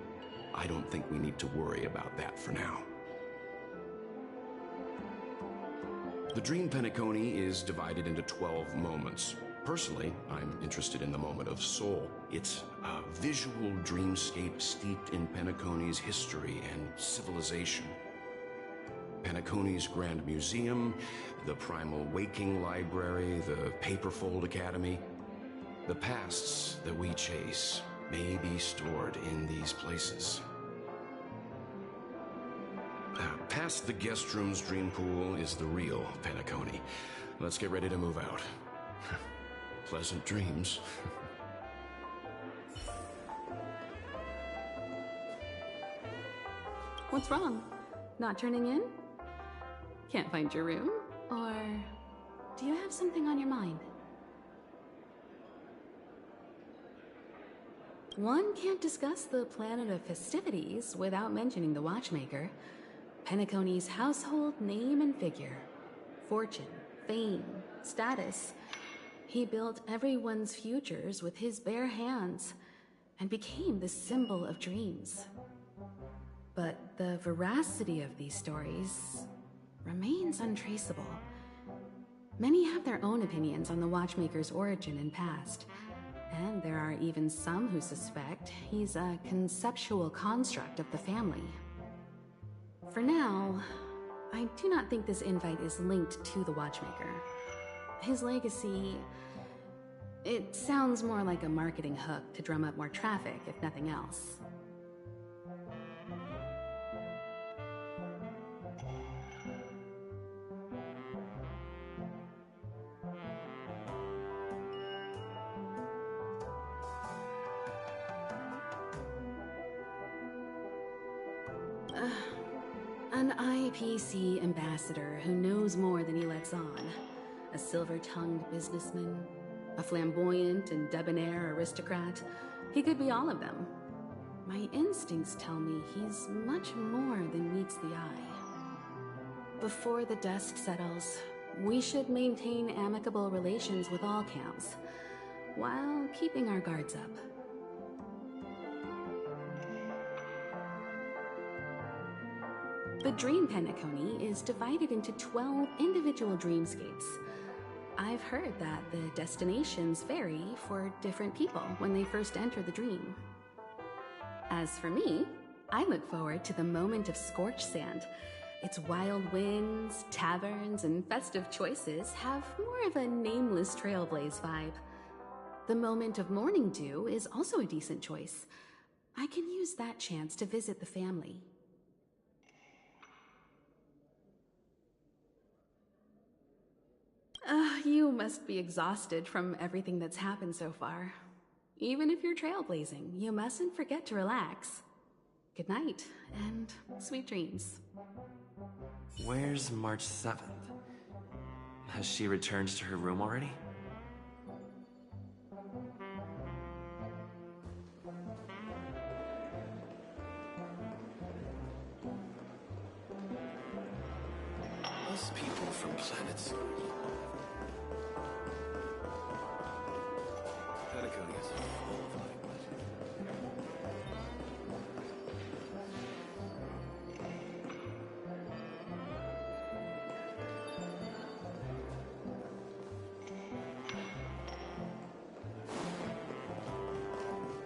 I don't think we need to worry about that for now. The Dream Penacony is divided into 12 moments. Personally, I'm interested in the moment of Soul. It's a visual dreamscape steeped in Penacony's history and civilization. Penacony's Grand Museum, the Primal Waking Library, the Paperfold Academy. The pasts that we chase may be stored in these places. Past the guest room's dream pool is the real Penacony. Let's get ready to move out. Pleasant dreams. What's wrong? Not turning in? Can't find your room? Or Do you have something on your mind? One can't discuss the planet of festivities without mentioning the Watchmaker. Penacony's household name and figure. Fortune, fame, status. He built everyone's futures with his bare hands and became the symbol of dreams. But the veracity of these stories remains untraceable. Many have their own opinions on the Watchmaker's origin and past, and there are even some who suspect he's a conceptual construct of the family. For now, I do not think this invite is linked to the Watchmaker. His legacy... it sounds more like a marketing hook to drum up more traffic, if nothing else. An IPC ambassador who knows more than he lets on. A silver-tongued businessman. A flamboyant and debonair aristocrat. He could be all of them. My instincts tell me he's much more than meets the eye. Before the dust settles, we should maintain amicable relations with all camps, while keeping our guards up. The Dream Penacony is divided into 12 individual dreamscapes. I've heard that the destinations vary for different people when they first enter the dream. As for me, I look forward to the moment of scorched sand. Its wild winds, taverns, and festive choices have more of a nameless trailblaze vibe. The moment of morning dew is also a decent choice. I can use that chance to visit the family. You must be exhausted from everything that's happened so far. Even if you're trailblazing, you mustn't forget to relax. Good night, and sweet dreams. Where's March 7th? Has she returned to her room already? Those people from planets. Penacony is full of language.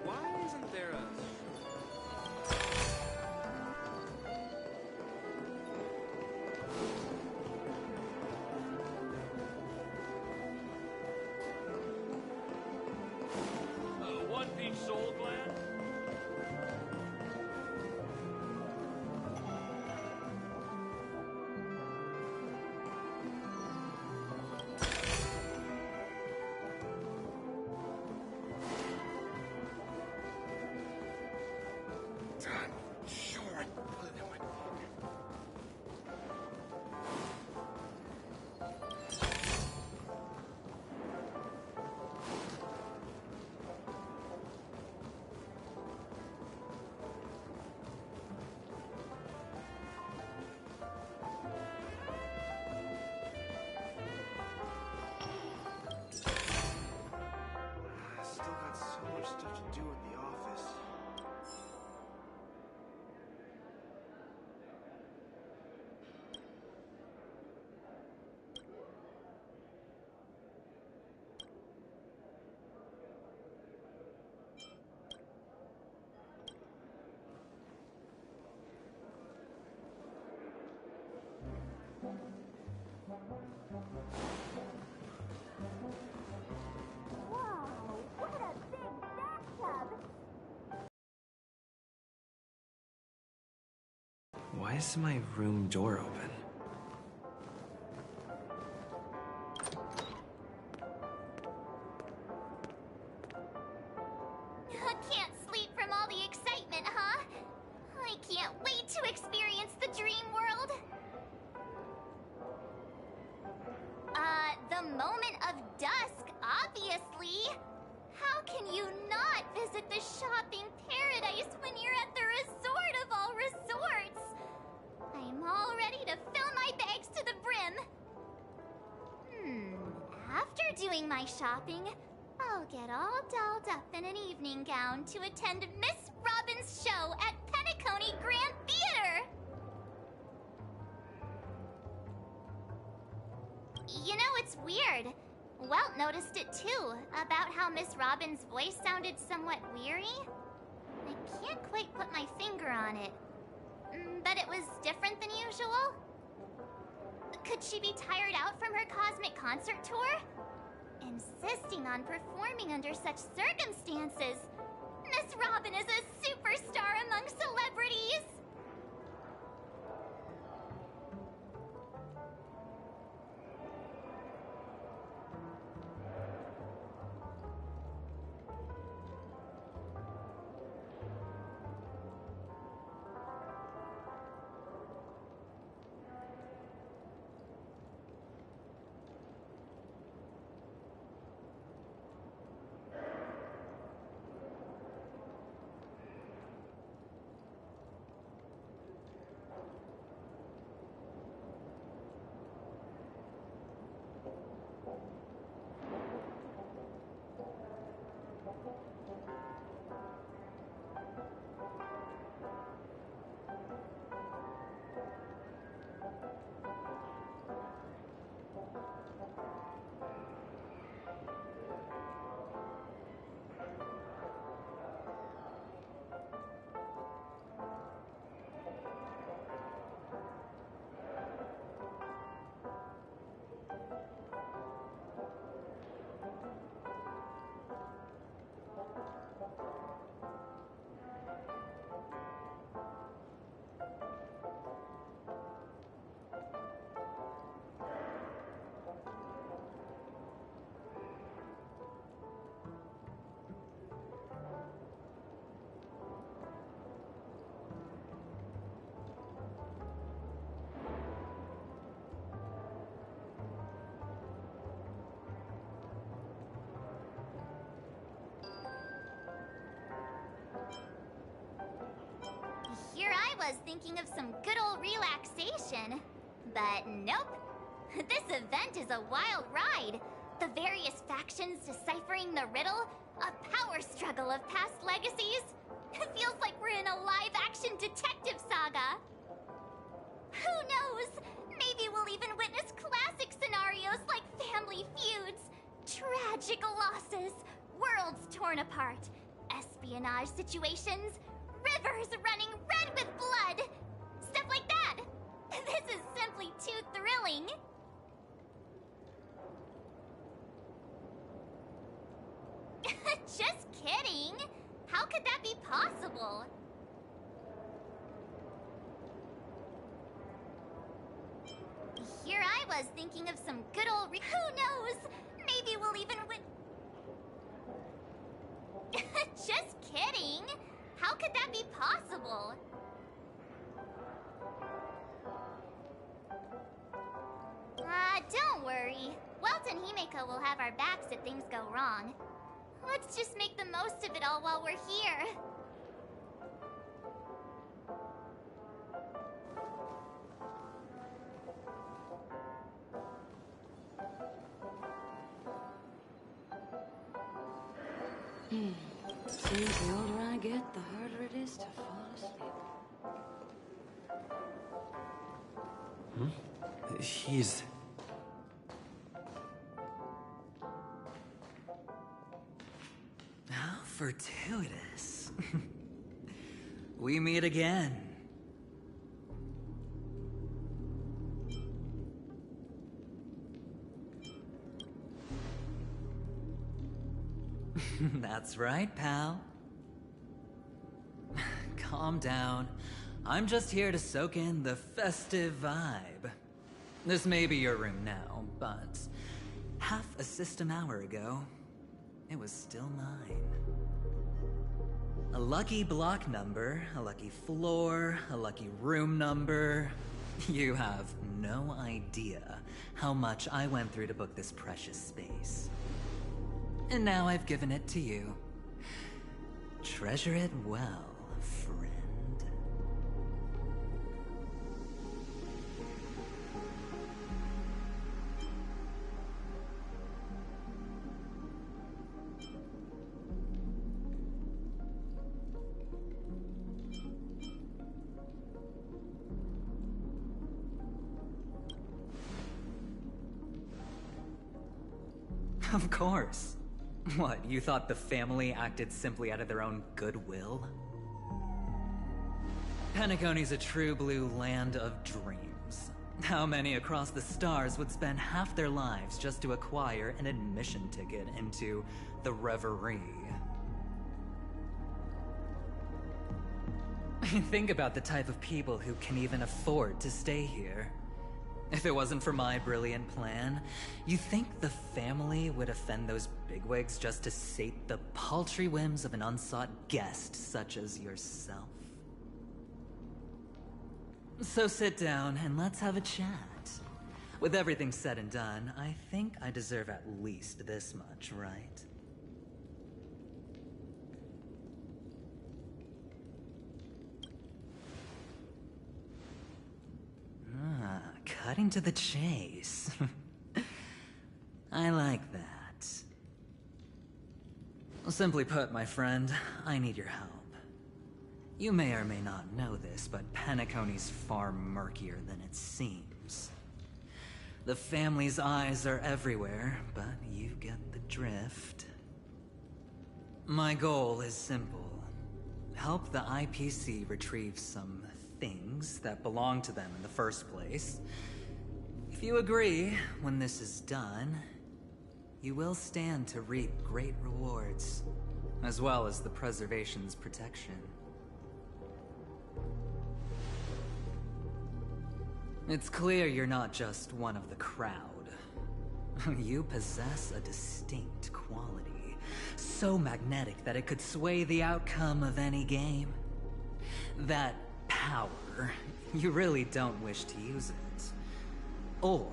Why isn't there a... One Piece Soul Gland? Sure, I put it in my pocket. Still got so much stuff to do at the office. Why is my room door open? Can't sleep from all the excitement, huh? I can't wait to experience the dream world. The moment of dusk, obviously. How can you not visit the shopping paradise when you're at the resort of all resorts? I'm all ready to fill my bags to the brim. After doing my shopping, I'll get all dolled up in an evening gown to attend Miss Robin's show at Penacony Grand Theater. You know, it's weird. Welt noticed it too, about how Miss Robin's voice sounded somewhat weary. I can't quite put my finger on it. But it was different than usual? Could she be tired out from her cosmic concert tour? Insisting on performing under such circumstances. Miss Robin is a superstar among celebrities! Here I was thinking of some good old relaxation. But nope. This event is a wild ride. The various factions deciphering the riddle, a power struggle of past legacies. It feels like we're in a live-action detective saga. Who knows? Maybe we'll even witness classic scenarios like family feuds, tragic losses, worlds torn apart, espionage situations, rivers running red with blood! Stuff like that! This is simply too thrilling! Just kidding! How could that be possible? Here I was thinking of some good old who knows? Maybe we'll even Just kidding! How could that be possible? Don't worry. Welt and Himeko will have our backs if things go wrong. Let's just make the most of it all while we're here. Seems the older I get, the harder it is to fall asleep. He's... How fortuitous. We meet again. That's right, pal. Calm down. I'm just here to soak in the festive vibe. This may be your room now, but half a system hour ago, it was still mine. A lucky block number, a lucky floor, a lucky room number. You have no idea how much I went through to book this precious space. And now I've given it to you. Treasure it well, friend. Of course. What, you thought the family acted simply out of their own goodwill? Penacony's a true blue land of dreams. How many across the stars would spend half their lives just to acquire an admission ticket into the Reverie? Think about the type of people who can even afford to stay here. If it wasn't for my brilliant plan, you think the family would offend those bigwigs just to sate the paltry whims of an unsought guest such as yourself? So sit down and let's have a chat. With everything said and done, I think I deserve at least this much, right? Cutting to the chase. I like that. Simply put, my friend, I need your help. You may or may not know this, but Penacony's far murkier than it seems. The family's eyes are everywhere, but you get the drift. My goal is simple. Help the IPC retrieve some things that belong to them in the first place. If you agree, when this is done, you will stand to reap great rewards, as well as the preservation's protection. It's clear you're not just one of the crowd. You possess a distinct quality, so magnetic that it could sway the outcome of any game. That power, you really don't wish to use it. Or,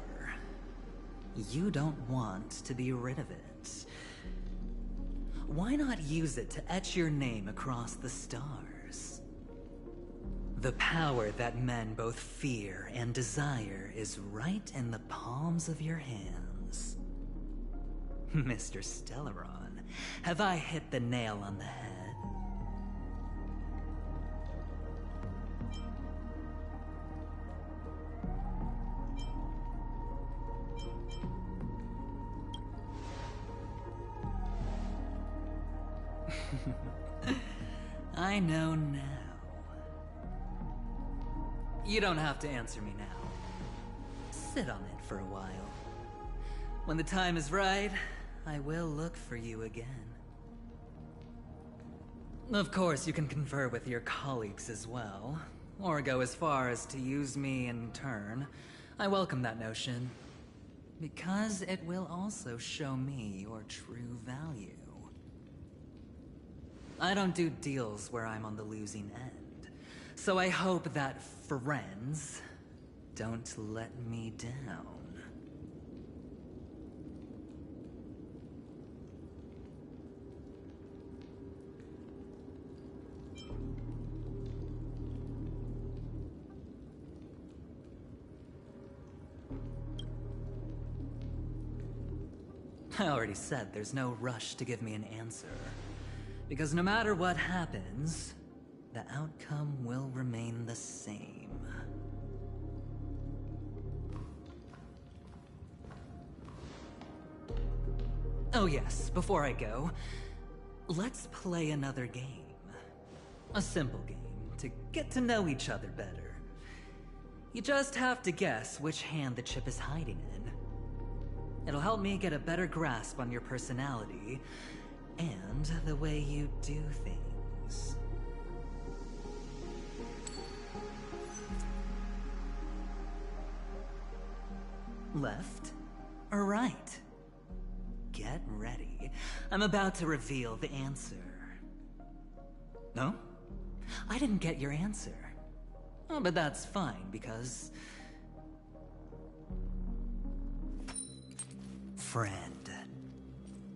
you don't want to be rid of it. Why not use it to etch your name across the stars? The power that men both fear and desire is right in the palms of your hands. Mr. Stellaron, have I hit the nail on the head? I know now. You don't have to answer me now. Sit on it for a while. When the time is right, I will look for you again. Of course, you can confer with your colleagues as well, or go as far as to use me in turn. I welcome that notion, because it will also show me your true value. I don't do deals where I'm on the losing end, so I hope that friends don't let me down. I already said there's no rush to give me an answer. Because no matter what happens, the outcome will remain the same. Oh yes, before I go, let's play another game. A simple game to get to know each other better. You just have to guess which hand the chip is hiding in. It'll help me get a better grasp on your personality and the way you do things. Left or right? Get ready. I'm about to reveal the answer. No? I didn't get your answer. Oh, but that's fine, because friend.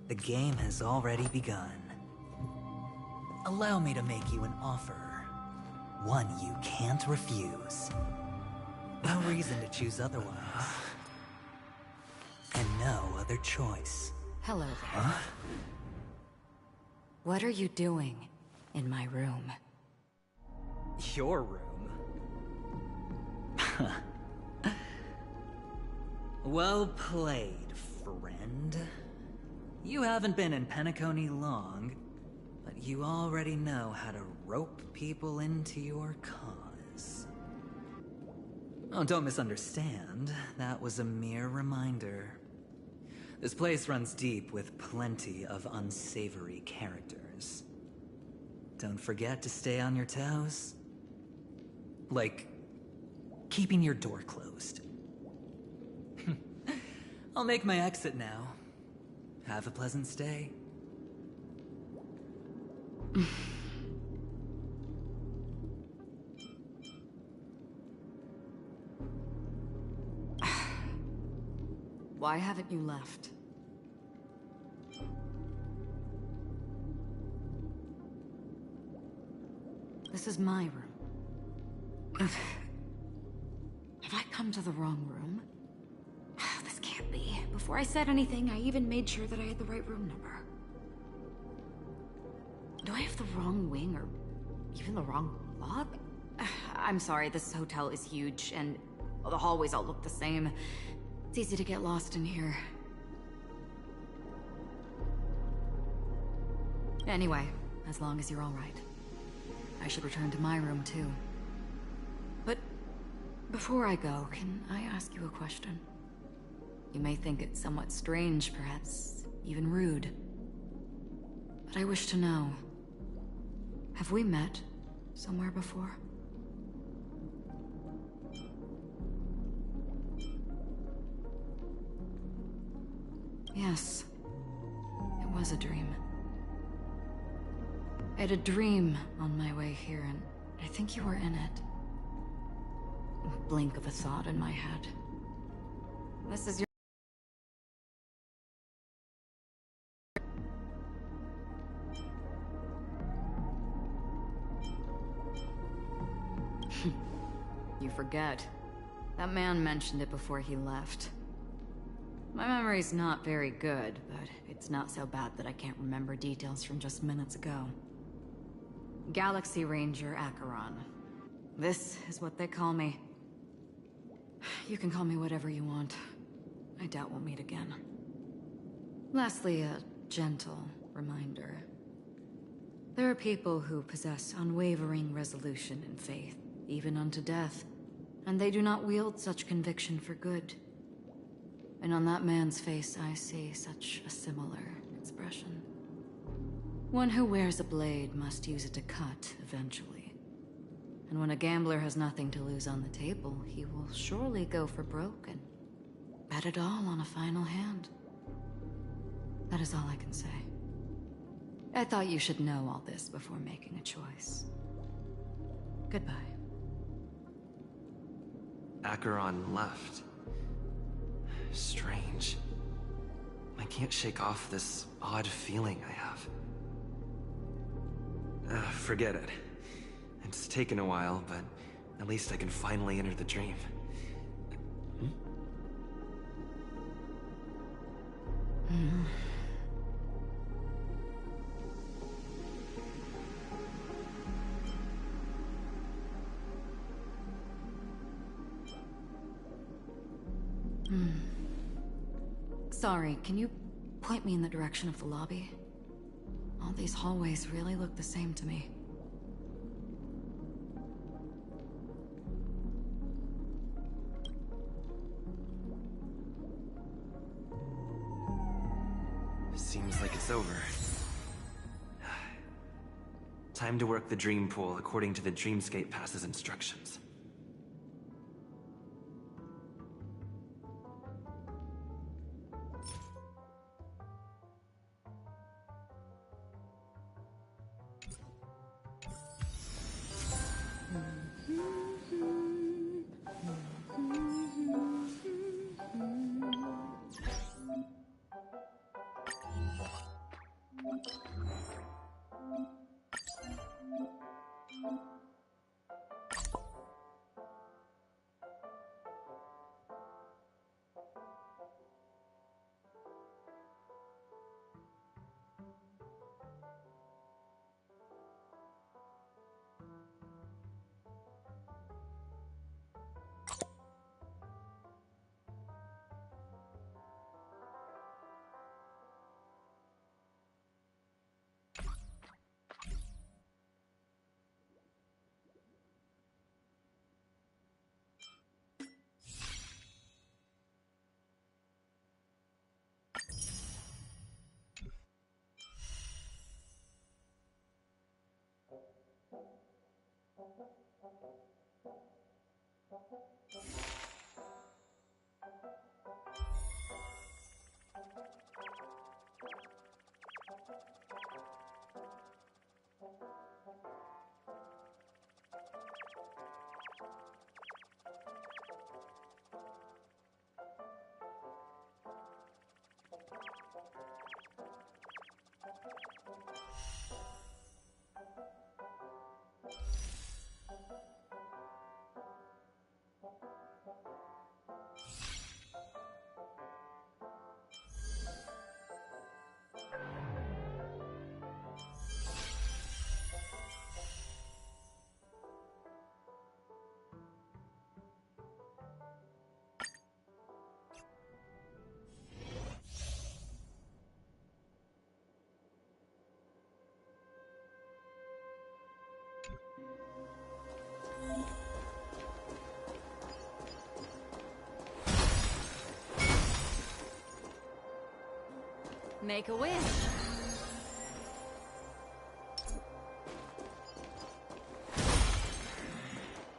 The game has already begun. Allow me to make you an offer. One you can't refuse. No reason to choose otherwise. And no other choice. Hello there. Huh? What are you doing in my room? Your room? Well played, friend. You haven't been in Penacony long, but you already know how to rope people into your cause. Oh, don't misunderstand. That was a mere reminder. This place runs deep with plenty of unsavory characters. Don't forget to stay on your toes. Like, keeping your door closed. I'll make my exit now. Have a pleasant stay. Why haven't you left? This is my room. Have I come to the wrong room? This can't be. Before I said anything, I even made sure that I had the right room number. Do I have the wrong wing or even the wrong lobby? I'm sorry, this hotel is huge and the hallways all look the same. It's easy to get lost in here. Anyway, as long as you're all right. I should return to my room too. But before I go, can I ask you a question? You may think it somewhat strange, perhaps even rude. But I wish to know, have we met somewhere before? Yes, it was a dream. I had a dream on my way here, and I think you were in it. A blink of a thought in my head. This is your... You forget. That man mentioned it before he left. My memory's not very good, but it's not so bad that I can't remember details from just minutes ago. Galaxy Ranger Acheron. This is what they call me. You can call me whatever you want. I doubt we'll meet again. Lastly, a gentle reminder. There are people who possess unwavering resolution and faith, even unto death, and they do not wield such conviction for good. And on that man's face, I see such a similar expression. One who wears a blade must use it to cut, eventually. And when a gambler has nothing to lose on the table, he will surely go for broke and bet it all on a final hand. That is all I can say. I thought you should know all this before making a choice. Goodbye. Acheron left. Strange. I can't shake off this odd feeling I have. Forget it. It's taken a while, but at least I can finally enter the dream. Sorry, can you point me in the direction of the lobby? All these hallways really look the same to me. Seems like it's over. Time to work the dream pool according to the Dreamscape Pass's instructions. Make a wish.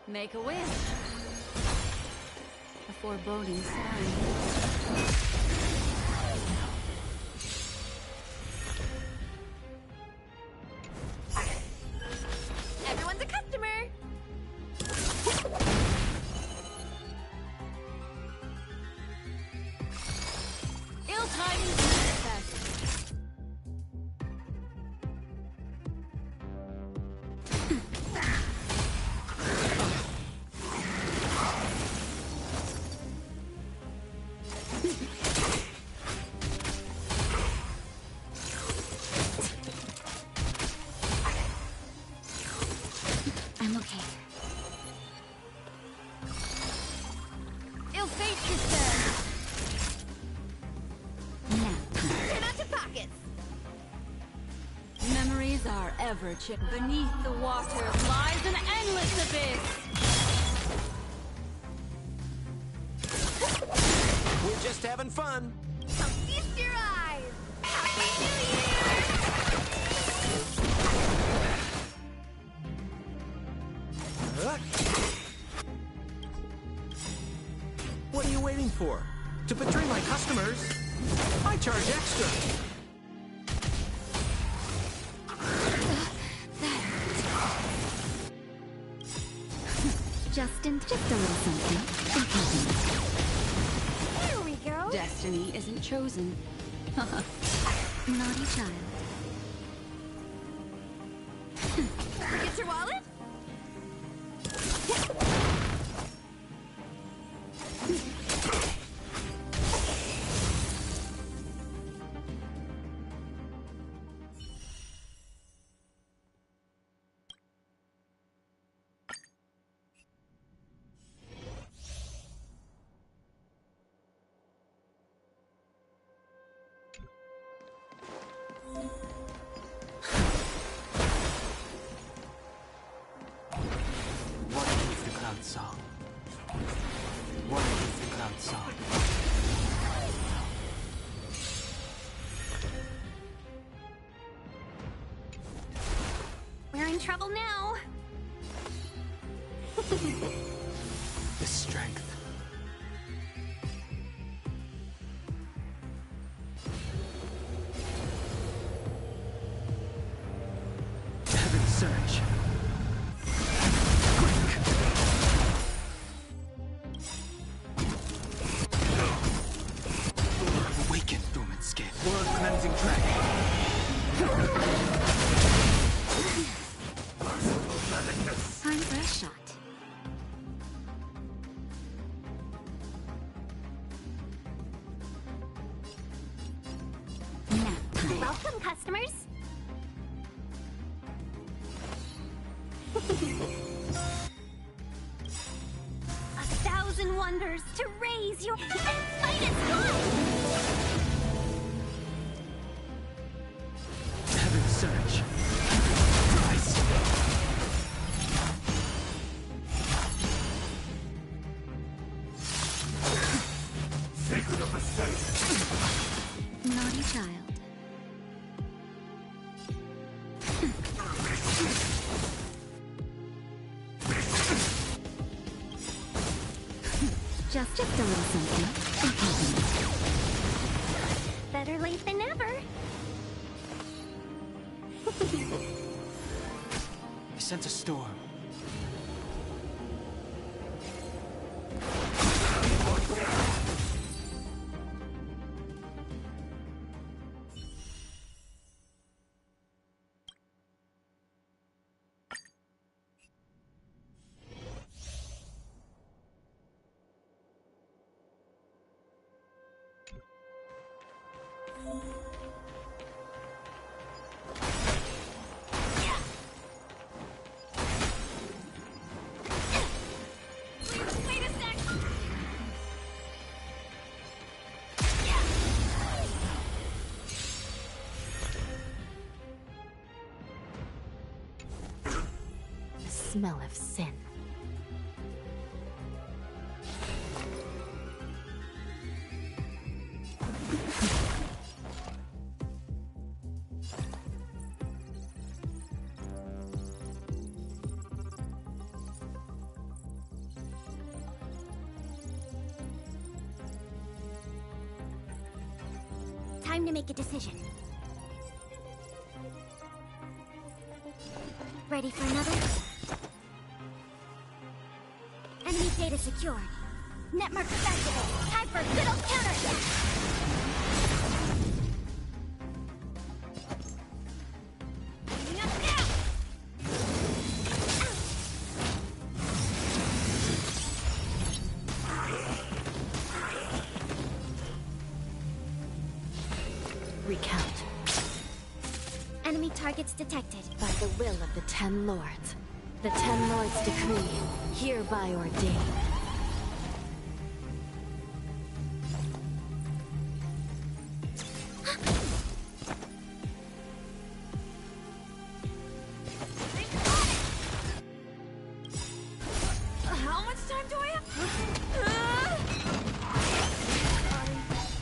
Make a wish. A foreboding sign. Everyone's a customer! Ill-timed manifest. I'm okay. Ill fate is there. Turn out your pockets! Memories are ever chip. Beneath the water lies an endless abyss. We're just having fun. Come feast your eyes! Happy New Year! What are you waiting for? To betray my customers? I charge extra. Just a little something. Here we go! Destiny isn't chosen. Naughty child. Forget your wallet? What is the cloud song? What is the cloud song? We're in trouble now. The strength. Heaven's surge. Awaken, dormant skin. Blood cleansing dragon. customers? 1,000 wonders to raise your inflated life! Heaven search. Christ. Sacred of the Senate. Naughty child. Just a little something. Better late than never. I sense a storm. Smell of sin. Time to make a decision. Ready for another? Enemy data secured. Net markers activated. Time for a good old counterattack. Moving up now. Recount. Enemy targets detected. By the will of the 10 lords. The 10 lords decree, hereby ordained. How much time do I have?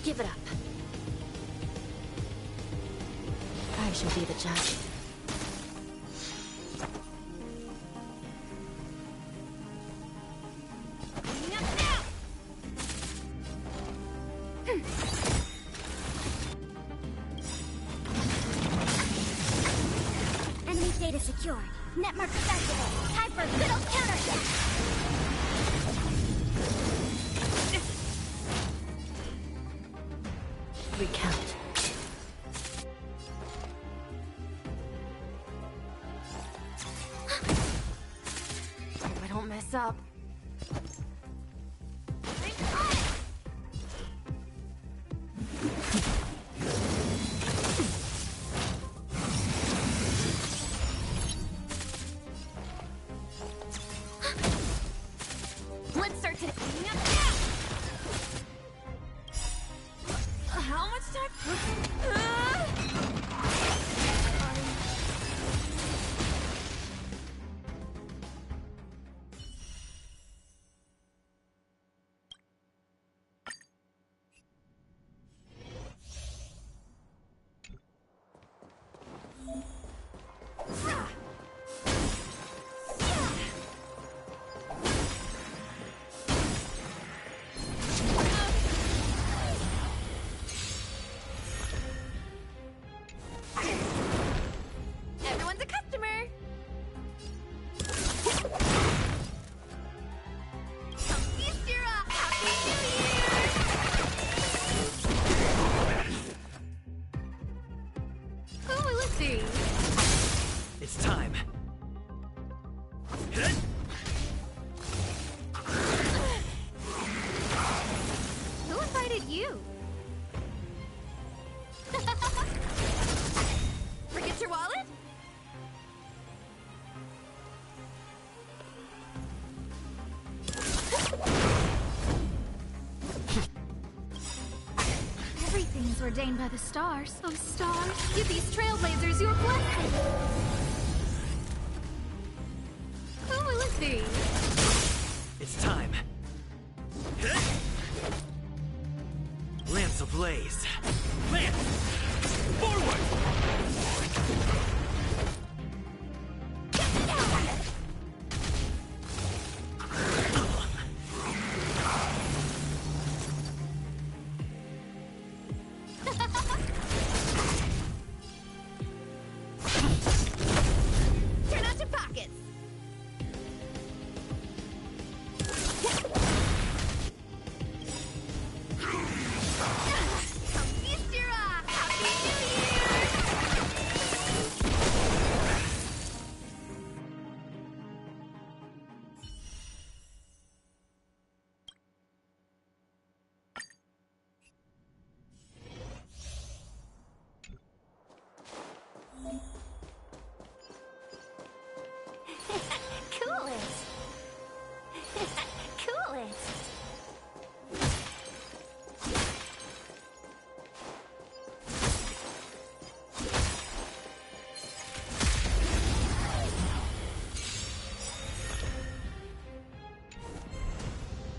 Give it up. I shall be the judge. Moving up now. Enemy data secured. Net markers activated. Time for a good old counterattack. Recount. Hope I don't mess up. Let's start today. Moving up now. How much Everyone's a customer. Happy New Year! Who will it be? It's time. Who invited you? ordained by the stars. Oh, stars, give these trailblazers your blessing! Who will it be? It's time. Lance ablaze. Lance! Forward! Turn out your pockets! Cool it! Cool it!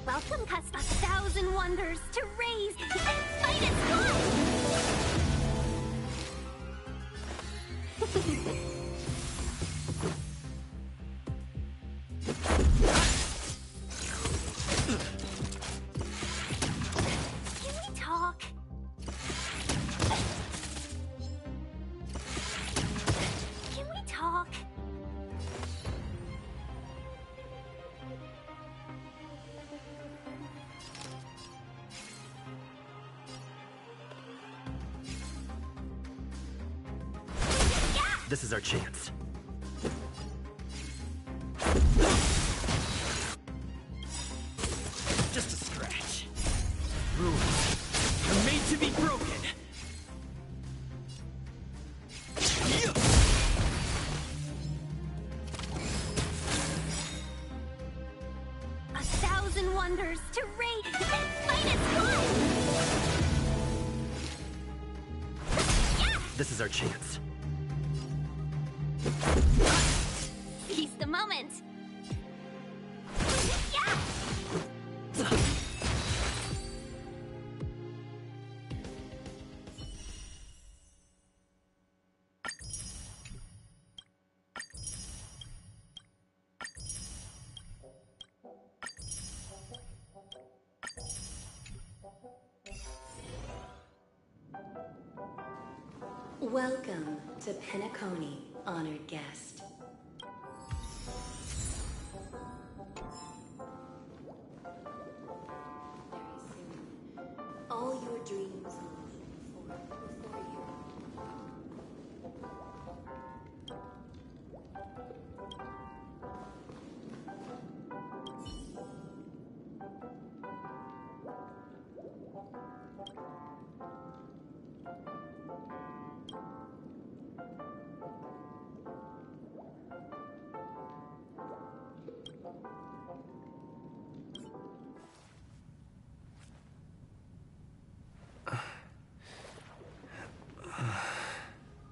Welcome, customers. 1,000 wonders to raise and fight its Can we talk? Can we talk? This is our chance. Just a scratch. Rules are made to be broken. 1,000 wonders to raise and fight its This is our chance. Seize the moment! Welcome to Penacony, honored guest. Very soon, all your dreams will come forth before you.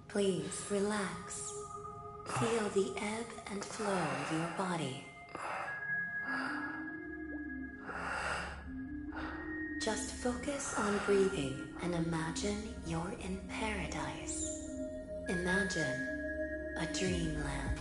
Please relax. Feel the ebb and flow of your body. Just focus on breathing and imagine you're in paradise. Imagine a dreamland.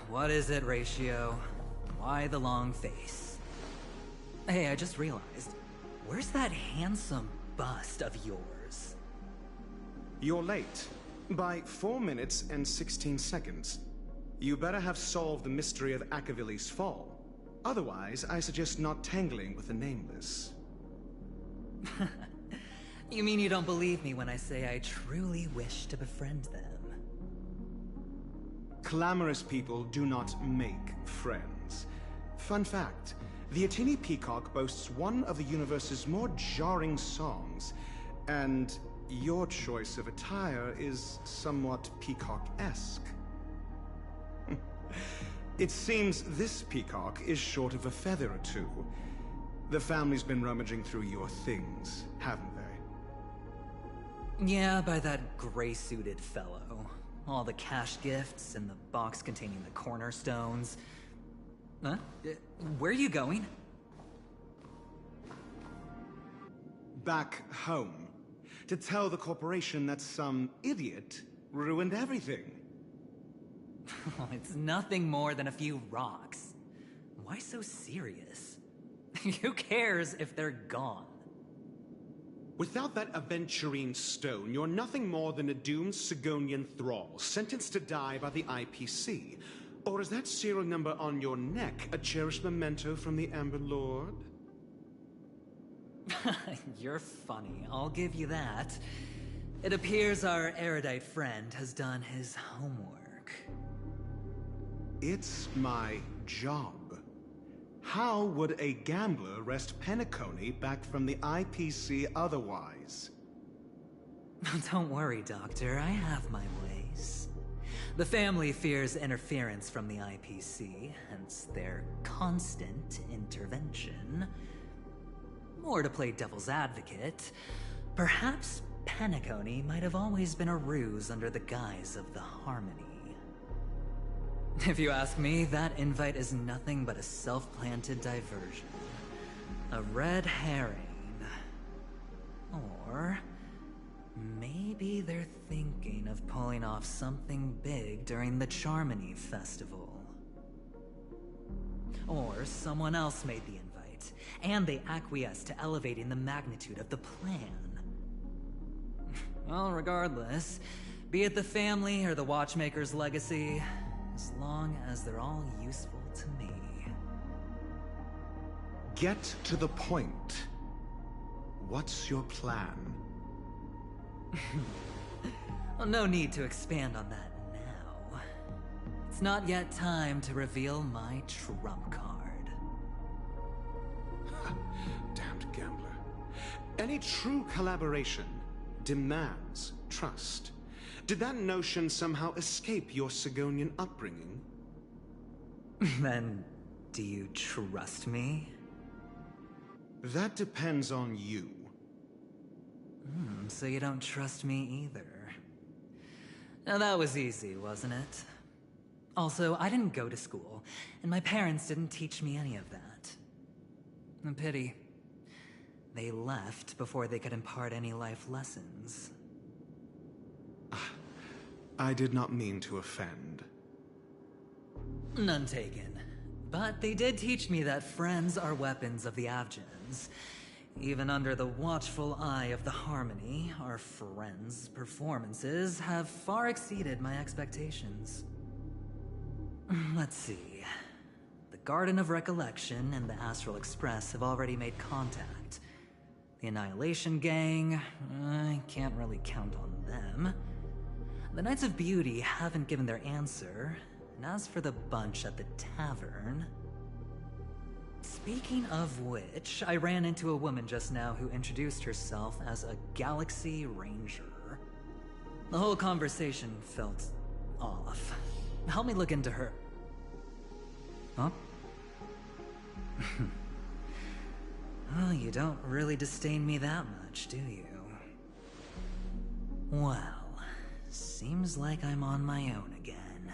What is it, Ratio? Why the long face? Hey, I just realized, where's that handsome bust of yours? You're late. By 4 minutes and 16 seconds. You better have solved the mystery of Akavili's fall. Otherwise, I suggest not tangling with the Nameless. You mean you don't believe me when I say I truly wish to befriend them? Clamorous people do not make friends. Fun fact, the Atini Peacock boasts one of the universe's more jarring songs, and your choice of attire is somewhat peacock-esque. It seems this peacock is short of a feather or two. The family's been rummaging through your things, haven't they? Yeah, by that gray-suited fellow. All the cash gifts and the box containing the cornerstones. Huh? Where are you going? Back home. To tell the corporation that some idiot ruined everything. It's nothing more than a few rocks. Why so serious? Who cares if they're gone? Without that aventurine stone, you're nothing more than a doomed Sigonian thrall, sentenced to die by the IPC. Or is that serial number on your neck a cherished memento from the Amber Lord? You're funny, I'll give you that. It appears our erudite friend has done his homework. It's my job. How would a gambler wrest Penacony back from the IPC otherwise? Don't worry, Doctor, I have my ways. The family fears interference from the IPC, hence their constant intervention. Or to play devil's advocate, perhaps Penacony might have always been a ruse under the guise of the Harmony. If you ask me, that invite is nothing but a self-planted diversion. A red herring. Or maybe they're thinking of pulling off something big during the Charmony Festival. Or someone else made the invite, and they acquiesced to elevating the magnitude of the plan. Well, regardless, be it the family or the Watchmaker's legacy, as long as they're all useful to me. Get to the point. What's your plan? Well, no need to expand on that now. It's not yet time to reveal my trump card. Damned gambler. Any true collaboration demands trust. Did that notion somehow escape your Sigonian upbringing? Then, do you trust me? That depends on you. So you don't trust me either. Now that was easy, wasn't it? Also, I didn't go to school, and my parents didn't teach me any of that. A pity. They left before they could impart any life lessons. I did not mean to offend. None taken. But they did teach me that friends are weapons of the Avgens. Even under the watchful eye of the Harmony, our friends' performances have far exceeded my expectations. Let's see. The Garden of Recollection and the Astral Express have already made contact. The Annihilation Gang, I can't really count on them. The Knights of Beauty haven't given their answer, and as for the bunch at the tavern... Speaking of which, I ran into a woman just now who introduced herself as a Galaxy Ranger. The whole conversation felt off. Help me look into her. Huh? Well, you don't really disdain me that much, do you? Well... seems like I'm on my own again.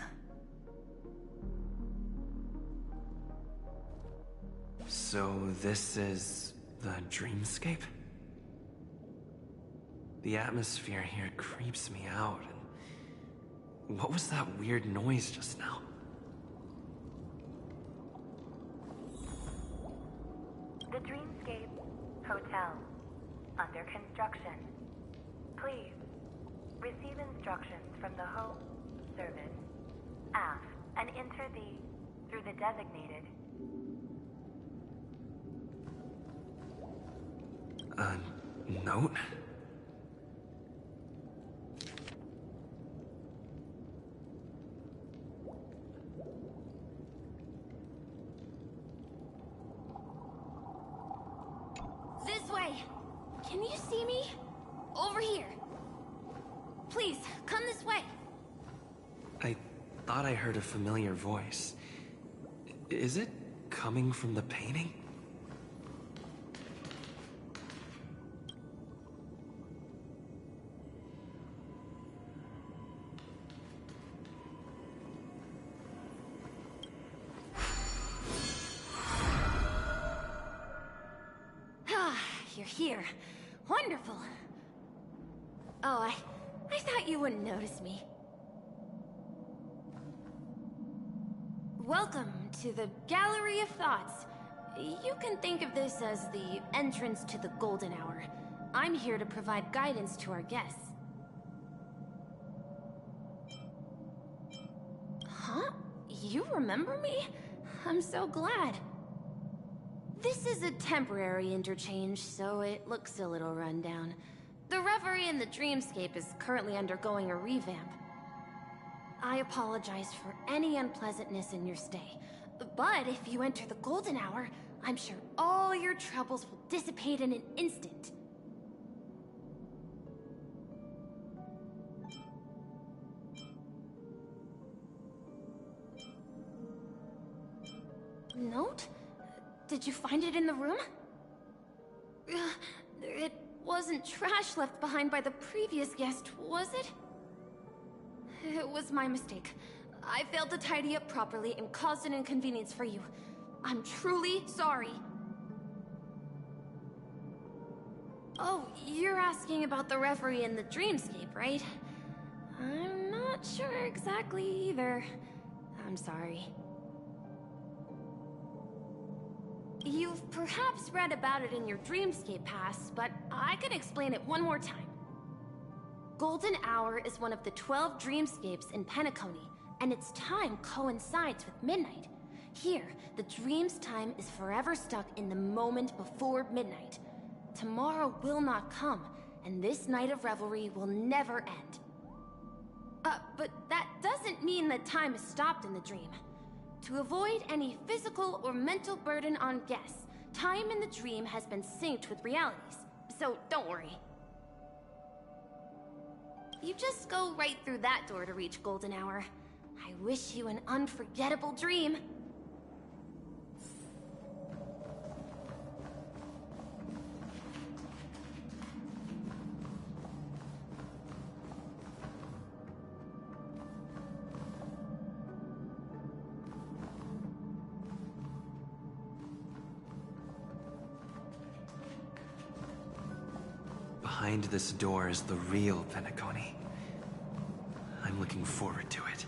So this is the dreamscape? The atmosphere here creeps me out. And what was that weird noise just now? The Dreamscape Hotel. Under construction. Please receive instructions from the home service aft and enter through the designated note? way! Can you see me? Over here. Please, come this way. I thought I heard a familiar voice. Is it coming from the painting? You're here. Wonderful. Oh, I thought you wouldn't notice me. Welcome to the Gallery of Thoughts. You can think of this as the entrance to the Golden Hour. I'm here to provide guidance to our guests. Huh? You remember me? I'm so glad. This is a temporary interchange, so it looks a little rundown. The Reverie in the Dreamscape is currently undergoing a revamp. I apologize for any unpleasantness in your stay, but if you enter the Golden Hour, I'm sure all your troubles will dissipate in an instant. Note? Did you find it in the room? It wasn't trash left behind by the previous guest, was it? It was my mistake. I failed to tidy up properly and caused an inconvenience for you. I'm truly sorry. Oh, you're asking about the Reverie in the Dreamscape, right? I'm not sure exactly either. I'm sorry. You've perhaps read about it in your Dreamscape Pass, but I can explain it one more time. Golden Hour is one of the 12 dreamscapes in Penacony, and its time coincides with midnight. Here, the dream's time is forever stuck in the moment before midnight. Tomorrow will not come, and this night of revelry will never end. But that doesn't mean that time is stopped in the dream. To avoid any physical or mental burden on guests, time in the dream has been synced with realities, so don't worry. You just go right through that door to reach Golden Hour. I wish you an unforgettable dream. Behind this door is the real Penacony. I'm looking forward to it.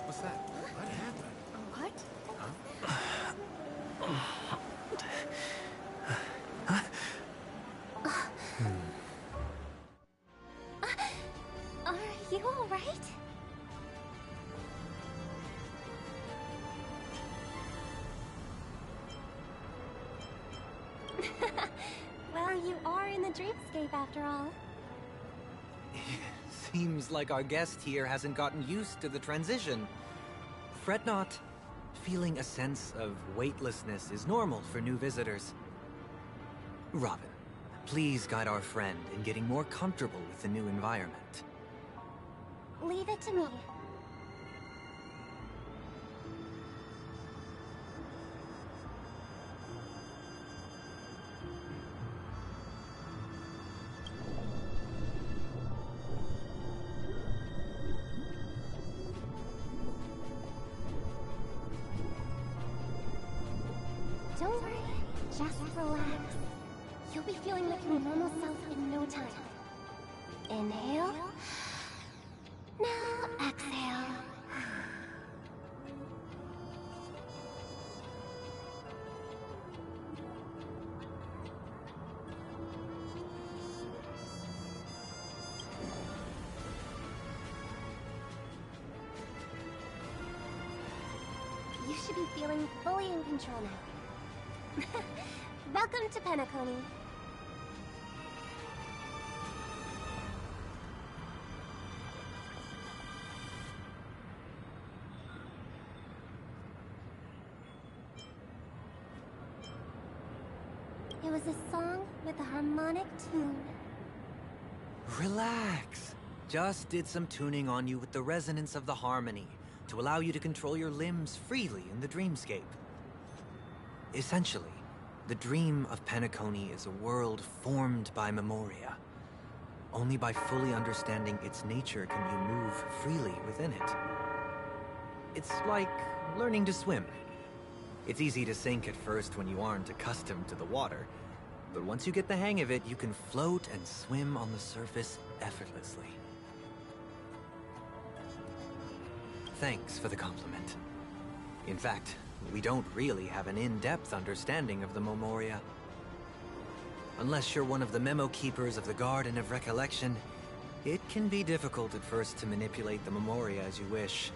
What's that? What happened? What? Are you all right? Well, you are in the dreamscape after all. Seems like our guest here hasn't gotten used to the transition. Fret not. Feeling a sense of weightlessness is normal for new visitors. Robin, please guide our friend in getting more comfortable with the new environment. Leave it to me. Don't worry, just relax. You'll be feeling like your normal self in no time. Inhale. Now exhale. You should be feeling fully in control now. Welcome to Penacony. It was a song with a harmonic tune. Relax. Just did some tuning on you with the resonance of the harmony to allow you to control your limbs freely in the dreamscape. Essentially, the dream of Penacony is a world formed by Memoria. Only by fully understanding its nature can you move freely within it. It's like learning to swim. It's easy to sink at first when you aren't accustomed to the water, but once you get the hang of it, you can float and swim on the surface effortlessly. Thanks for the compliment. In fact, we don't really have an in-depth understanding of the Memoria. Unless you're one of the memo keepers of the Garden of Recollection, it can be difficult at first to manipulate the Memoria as you wish.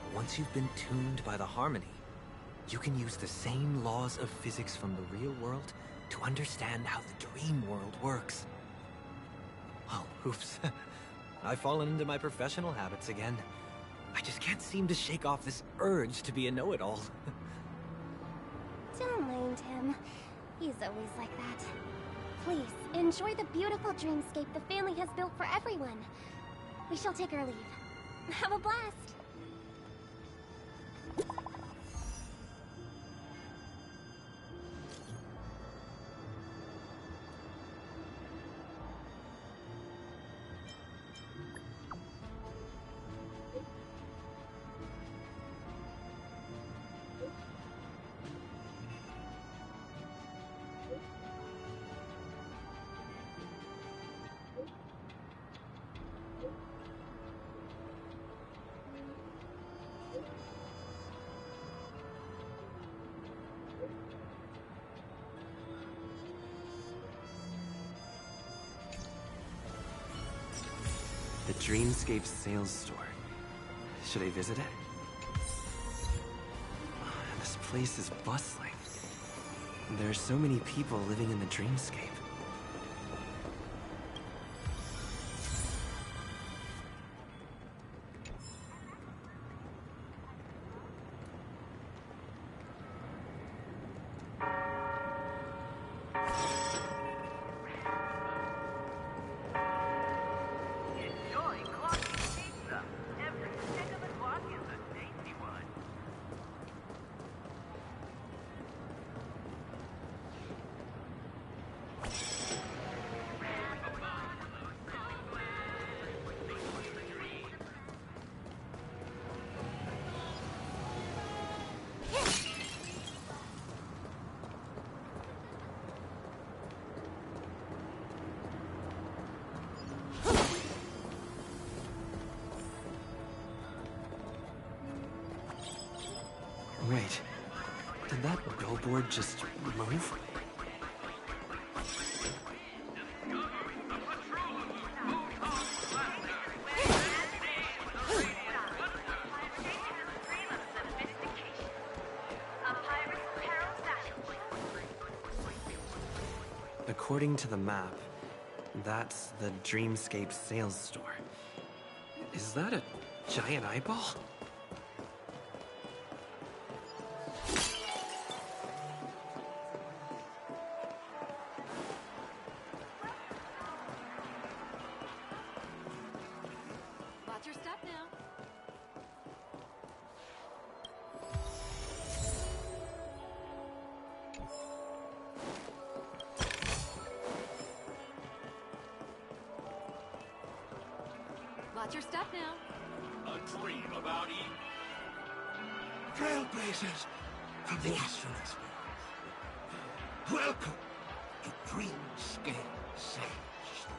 But once you've been tuned by the harmony, you can use the same laws of physics from the real world to understand how the dream world works. Oh, oops. I've fallen into my professional habits again. I just can't seem to shake off this urge to be a know-it-all. Don't mind him. He's always like that. Please, enjoy the beautiful dreamscape the family has built for everyone. We shall take our leave. Have a blast! The Dreamscape sales store. Should I visit it? This place is bustling. There are so many people living in the Dreamscape. Wait, did that billboard just move? According to the map, that's the Dreamscape sales store. Is that a giant eyeball? Watch your step now. Watch your step now. A dream about Eden. Trailblazers from the Astral Experience. Welcome to Dreamscape Sage Store.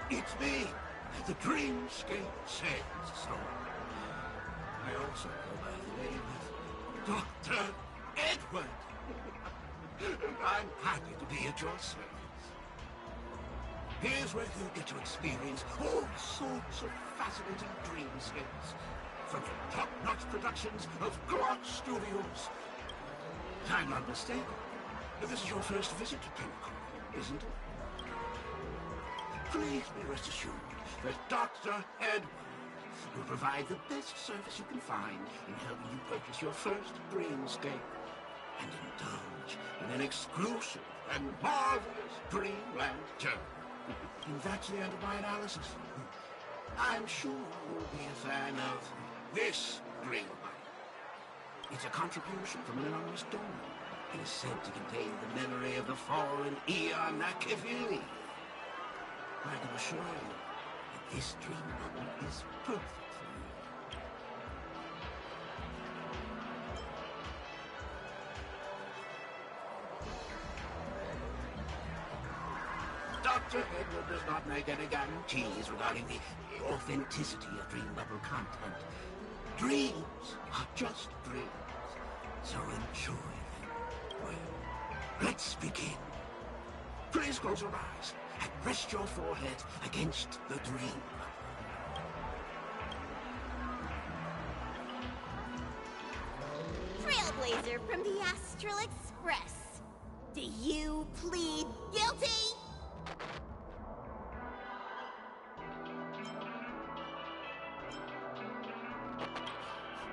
It's me, the Dreamscape Sage Store. I also go by the name of Dr. Edward. I'm happy to be at your service. Here's where you get to experience all sorts of fascinating dreamscapes. From the top-notch productions of Grot Studios. If I'm not mistaken, this is your first visit to Pinnacle, isn't it? Please be rest assured that Dr. Edward will provide the best service you can find in helping you purchase your first dreamscape and indulge in an exclusive and marvelous dreamland journey. And that's the end of my analysis. I'm sure you'll be a fan of this dream bubble. It's a contribution from an anonymous donor and is said to contain the memory of the fallen Eon Akivili. I can assure you that this dream bubble is perfect for you. Dr. Edward does not make any guarantees regarding the authenticity of dream bubble content. Dreams are just dreams, so enjoy them. Well, let's begin. Please close your eyes and rest your forehead against the dream bubble. Trailblazer from the Astral Express. Do you plead guilty?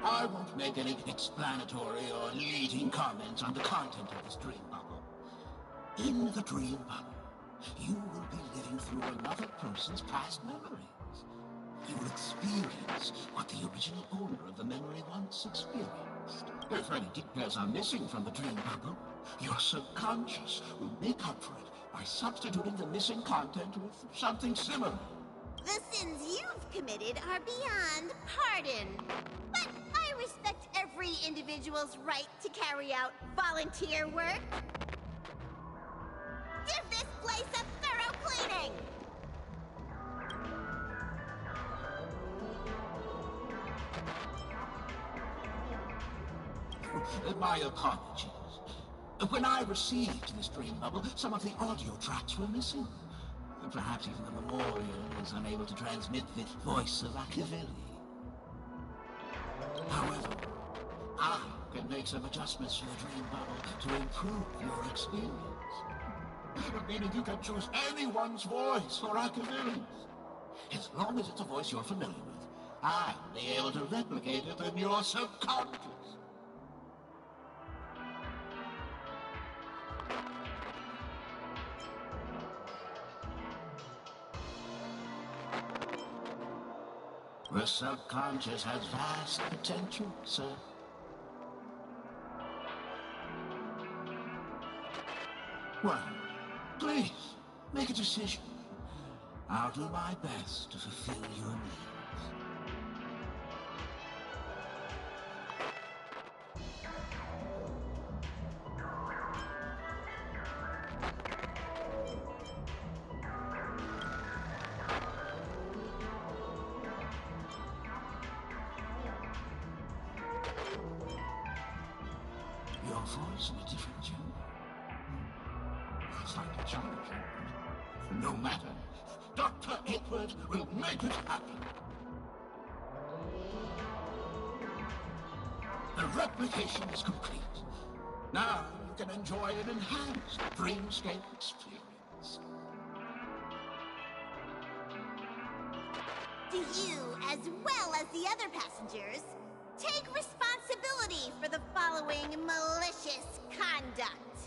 I won't make any explanatory or leading comments on the content of this dream bubble. In the dream bubble, you will be living through another person's past memories. You will experience what the original owner of the memory once experienced. If any details are missing from the dream bubble, your subconscious will make up for it by substituting the missing content with something similar. The sins you've committed are beyond pardon. But I respect every individual's right to carry out volunteer work. Give this place a thorough cleaning! My apologies. When I received this dream bubble, some of the audio tracks were missing. Perhaps even the memorial is unable to transmit the voice of Akivili. However, I can make some adjustments to the dream bubble to improve your experience. Meaning you can choose anyone's voice for Akivili's. As long as it's a voice you're familiar with, I'll be able to replicate it in your subconscious. The subconscious has vast potential, sir. Well, please, make a decision. I'll do my best to fulfill your needs. Your voice in a different gender. It's like a challenge. No matter. Dr. Edward will make it happen. The replication is complete. Now you can enjoy an enhanced dreamscape experience. Do you, as well as the other passengers, take responsibility for the following malicious conduct?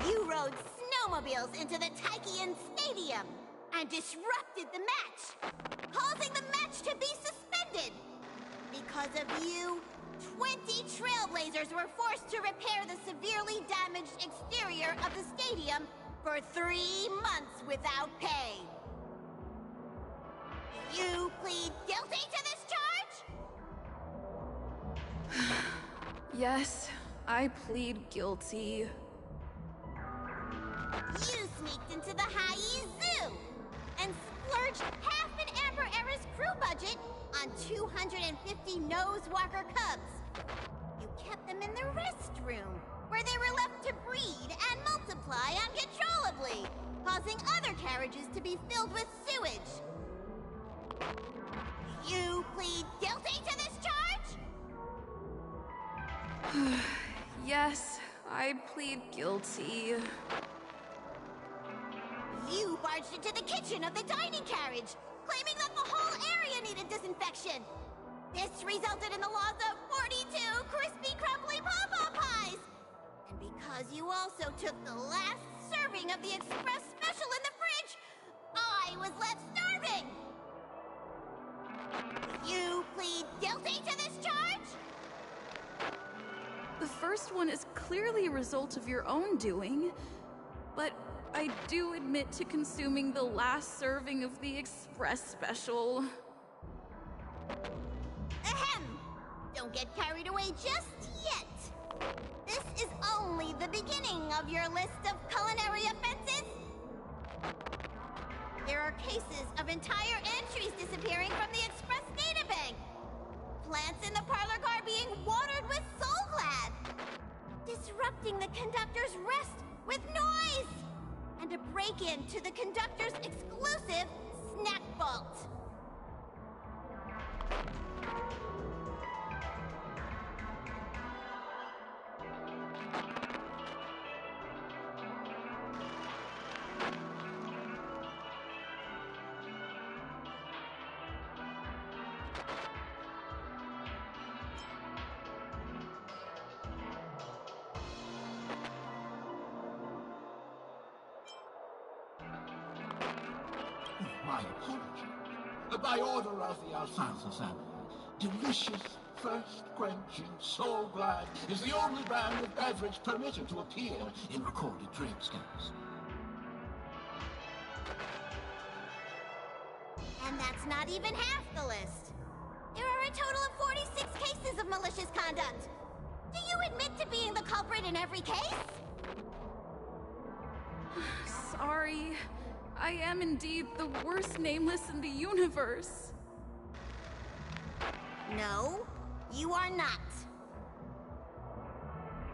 You rode snowmobiles into the Taikian Stadium and disrupted the match, causing the match to be suspended. Because of you, 20 Trailblazers were forced to repair the severely damaged exterior of the stadium for 3 months without pay. You plead guilty to this charge? Yes, I plead guilty. You sneaked into the High Zoo and splurged half an Amber Era's crew budget on 250 Nosewalker cubs. You kept them in the restroom, where they were left to breed and multiply uncontrollably, causing other carriages to be filled with sewage. You plead guilty to this charge? Yes, I plead guilty. You barged into the kitchen of the dining carriage, claiming that the whole area needed disinfection. This resulted in the loss of 42 crispy, crumbly pawpaw pies. And because you also took the last serving of the express special in the fridge, I was left starving. You plead guilty to this charge? The first one is clearly a result of your own doing, but I do admit to consuming the last serving of the express special. Ahem! Don't get carried away just yet. This is only the beginning of your list of culinary offenses. There are cases of entire entries disappearing from the express databank. Plants in the parlor car being watered with Soul Glad. Disrupting the conductor's rest with noise. And a break-in to the conductor's exclusive snack vault. My apologies. By order of the Alfonso family, delicious, thirst-quenching Soul Glad is the only brand of beverage permitted to appear in recorded dreamscapes. And that's not even half the list. There are a total of 46 cases of malicious conduct. Do you admit to being the culprit in every case? Sorry. I am indeed the worst nameless in the universe. No, you are not.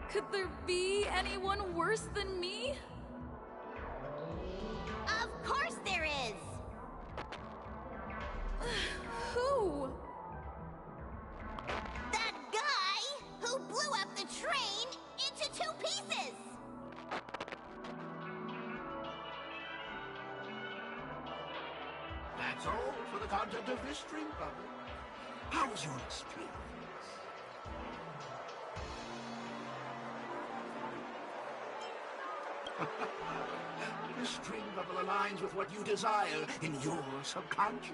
Could there be anyone worse than me? Of course there is! Who? That guy who blew up the train into 2 pieces! That's all for the content of this dream bubble. How was your experience? This dream bubble aligns with what you desire in your subconscious.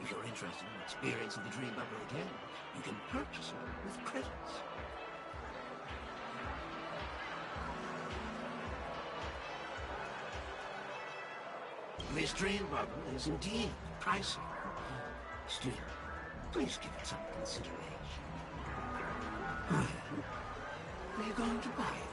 If you're interested in experiencing the dream bubble again, you can purchase it with credits. This dream bubble is indeed pricey. Still, please give it some consideration. Well, are you going to buy it?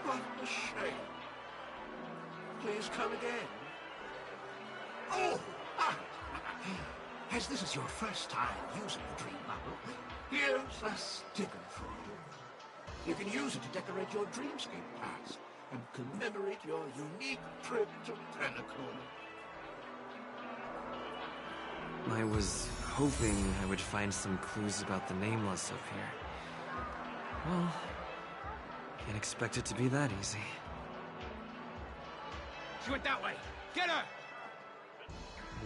What a shame. Please come again. Oh! As this is your first time using the dream bubble, here's a sticker for you. You can use it to decorate your dreamscape past and commemorate your unique trip to Penacony. I was hoping I would find some clues about the Nameless up here. Well, can't expect it to be that easy. She went that way! Get her!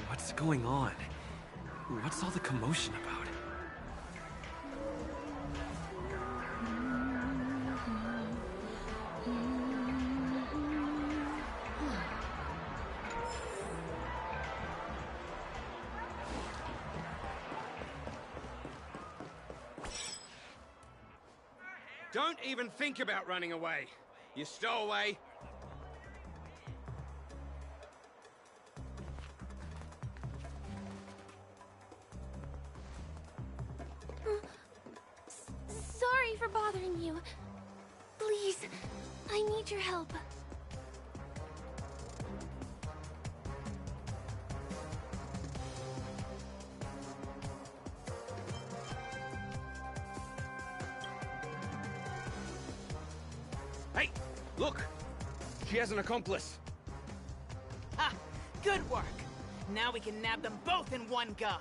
What's going on? What's all the commotion about? Don't even think about running away. You stowaway. Sorry for bothering you. Please, I need your help. Hey, look! She has an accomplice. Ha! Good work! Now we can nab them both in one go.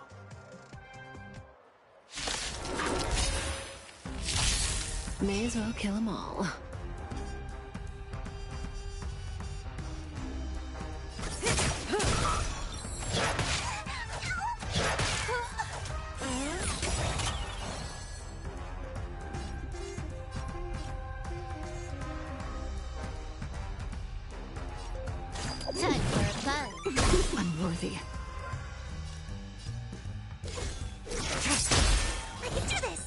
May as well kill them all. Time for a buzz. Unworthy. I can do this!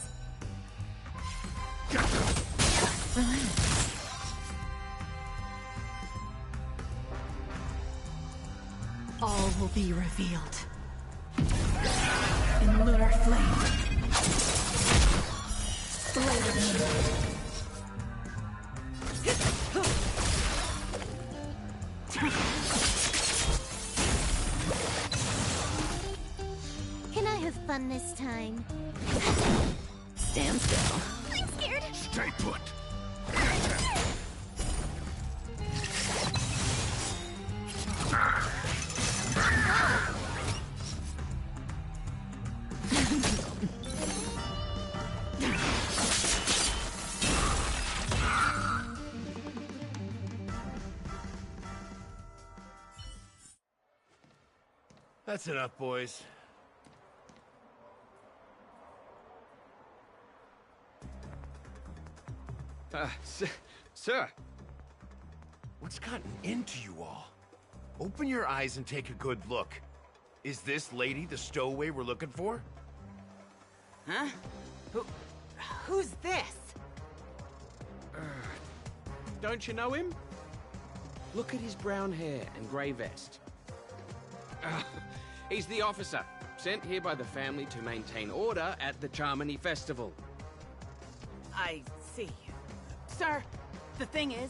All will be revealed. In lunar flame. Blade Can I have fun this time? Stand still. I'm scared! Stay put! That's enough, boys. Sir. What's gotten into you all? Open your eyes and take a good look. Is this lady the stowaway we're looking for? Huh? Who's this? Don't you know him? Look at his brown hair and grey vest. He's the officer, sent here by the family to maintain order at the Charmony Festival. I see. Sir, the thing is,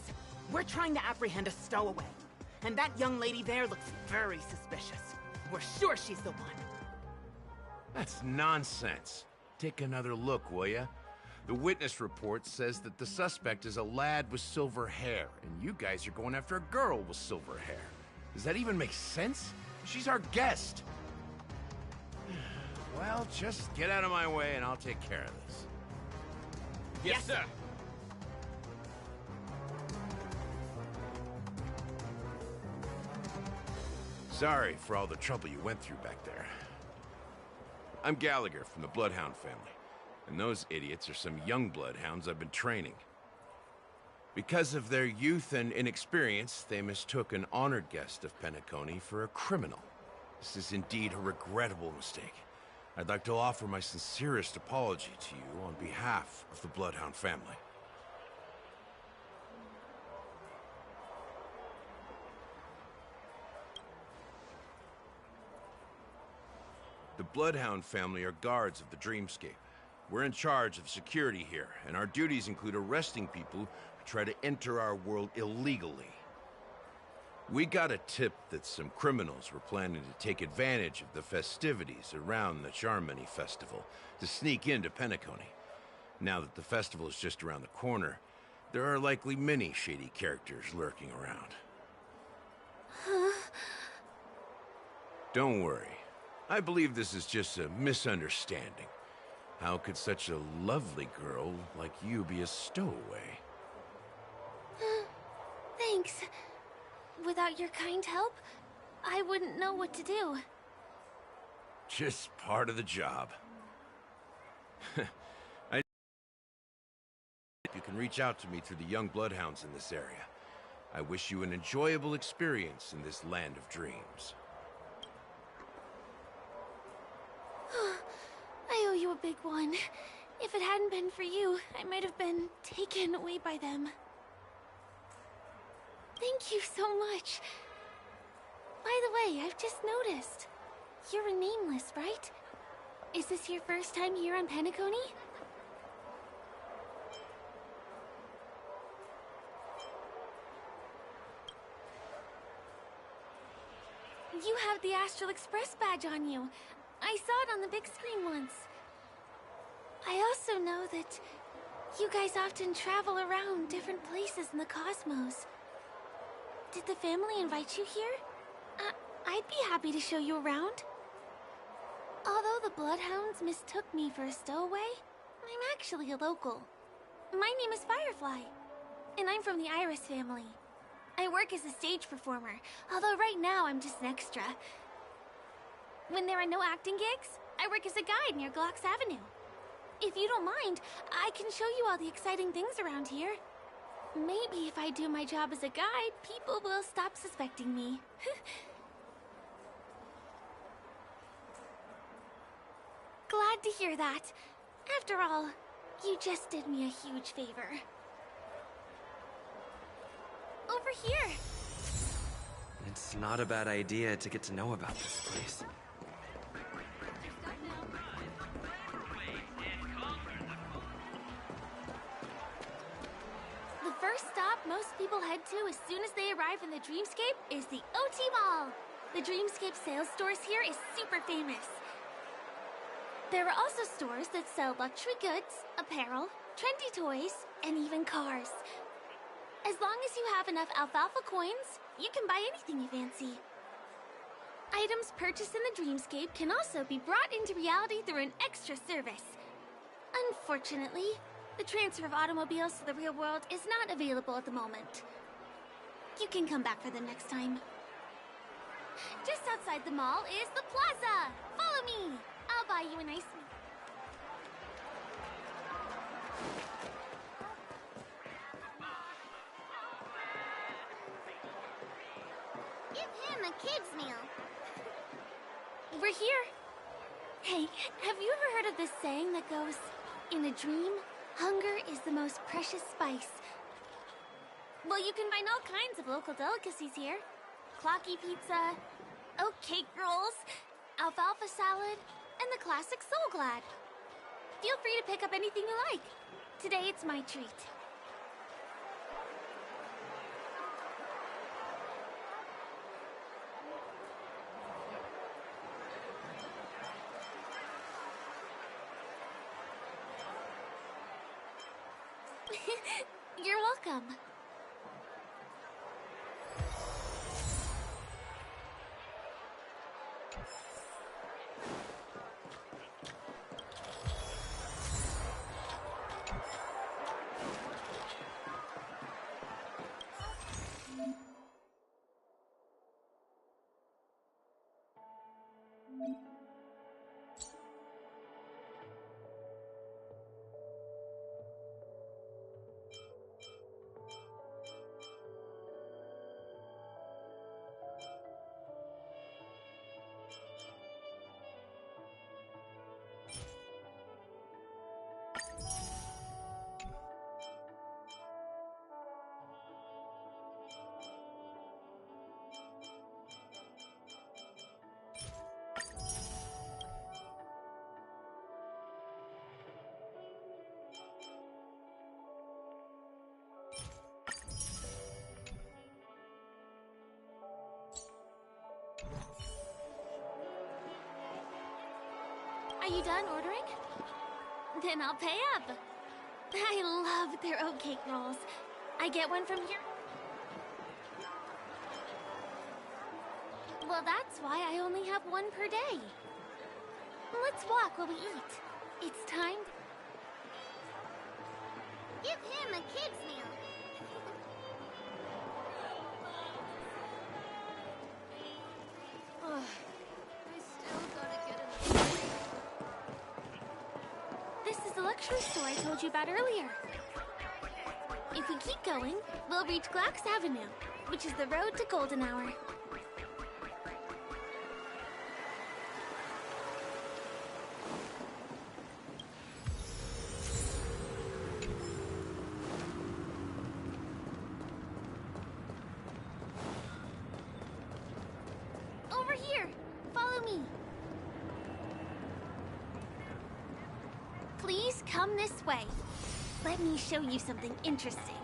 we're trying to apprehend a stowaway. And that young lady there looks very suspicious. We're sure she's the one. That's nonsense. Take another look, will ya? The witness report says that the suspect is a lad with silver hair, and you guys are going after a girl with silver hair. Does that even make sense? She's our guest. Well, just get out of my way and I'll take care of this. Yes, sir. Sorry for all the trouble you went through back there. I'm Gallagher from the Bloodhound family, and those idiots are some young Bloodhounds I've been training. Because of their youth and inexperience, they mistook an honored guest of Penacony for a criminal. This is indeed a regrettable mistake. I'd like to offer my sincerest apology to you on behalf of the Bloodhound family. The Bloodhound family are guards of the Dreamscape. We're in charge of security here, and our duties include arresting people who try to enter our world illegally. We got a tip that some criminals were planning to take advantage of the festivities around the Charmony Festival to sneak into Penacony. Now that the festival is just around the corner, there are likely many shady characters lurking around. Don't worry. I believe this is just a misunderstanding. How could such a lovely girl like you be a stowaway? Thanks. Without your kind help, I wouldn't know what to do. Just part of the job. You can reach out to me through the young bloodhounds in this area. I wish you an enjoyable experience in this land of dreams. I owe you a big one. If it hadn't been for you, I might have been taken away by them. Thank you so much. By the way, I've just noticed. You're a nameless, right? Is this your first time here on Penacony? You have the Astral Express badge on you. I saw it on the big screen once. I also know that you guys often travel around different places in the cosmos. Did the family invite you here? I'd be happy to show you around. Although the Bloodhounds mistook me for a stowaway, I'm actually a local. My name is Firefly, and I'm from the Iris family. I work as a stage performer, although right now I'm just an extra. When there are no acting gigs, I work as a guide near Glox Avenue. If you don't mind, I can show you all the exciting things around here. Maybe if I do my job as a guide, people will stop suspecting me. Glad to hear that. After all, you just did me a huge favor. Over here! It's not a bad idea to get to know about this place. The first stop most people head to as soon as they arrive in the Dreamscape is the OT Mall. The Dreamscape sales stores here is super famous. There are also stores that sell luxury goods, apparel, trendy toys, and even cars. As long as you have enough alfalfa coins, you can buy anything you fancy. Items purchased in the Dreamscape can also be brought into reality through an extra service. Unfortunately, the transfer of automobiles to the real world is not available at the moment. You can come back for them next time. Just outside the mall is the plaza! Follow me! I'll buy you a nice meal. Give him a kid's meal. We're here. Hey, have you ever heard of this saying that goes, in a dream, hunger is the most precious spice? Well, you can find all kinds of local delicacies here. Clocky pizza, oat cake rolls, alfalfa salad, and the classic Soul Glad. Feel free to pick up anything you like. Today it's my treat. You're welcome. Are you done ordering? Then I'll pay up. I love their oat cake rolls. I get one from here. Well, that's why I only have one per day. Let's walk while we eat. It's time. Give him a kid's meal. Ugh. I still gotta get in. This is the luxury store I told you about earlier. If we keep going, we'll reach Glax Avenue, which is the road to Golden Hour. come this way. Let me show you something interesting.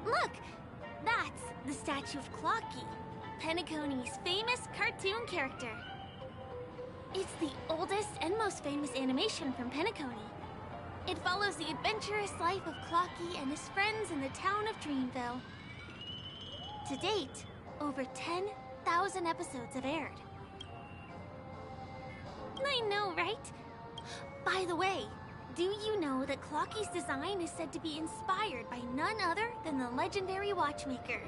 Look! That's the statue of Clocky, Penacony's famous cartoon character. It's the oldest and most famous animation from Penacony. It follows the adventurous life of Clocky and his friends in the town of Dreamville. To date, over 10,000 episodes have aired. I know, right? By the way, do you know that Clocky's design is said to be inspired by none other than the legendary watchmaker?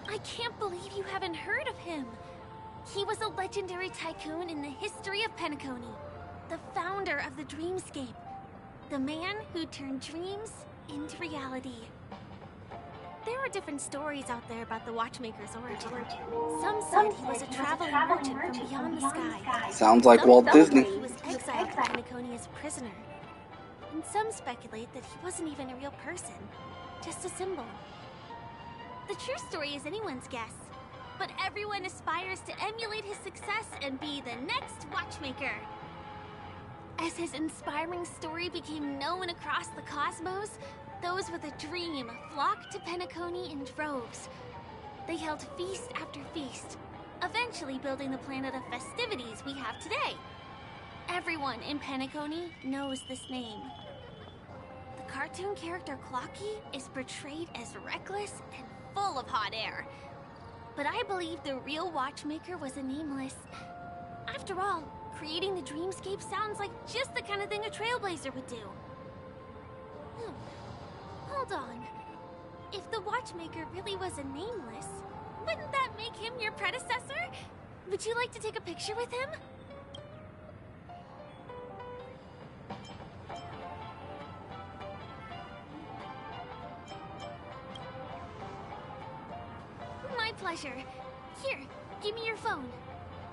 I can't believe you haven't heard of him. He was a legendary tycoon in the history of Penacony, the founder of the Dreamscape, the man who turned dreams into reality. There are different stories out there about the watchmaker's origin. Some said he was a traveling merchant from beyond the sky. Sounds like Some Walt thought Disney. that he was exiled to Penacony as prisoner. And some speculate that he wasn't even a real person, just a symbol. The true story is anyone's guess, but everyone aspires to emulate his success and be the next watchmaker. As his inspiring story became known across the cosmos, those with a dream flocked to Penacony in droves. They held feast after feast, eventually building the planet of festivities we have today. Everyone in Penacony knows this name. The cartoon character Clocky is portrayed as reckless and full of hot air. But I believe the real watchmaker was a nameless. After all, creating the dreamscape sounds like just the kind of thing a trailblazer would do. Hold on. If the watchmaker really was a nameless, wouldn't that make him your predecessor? Would you like to take a picture with him? My pleasure. Here, give me your phone.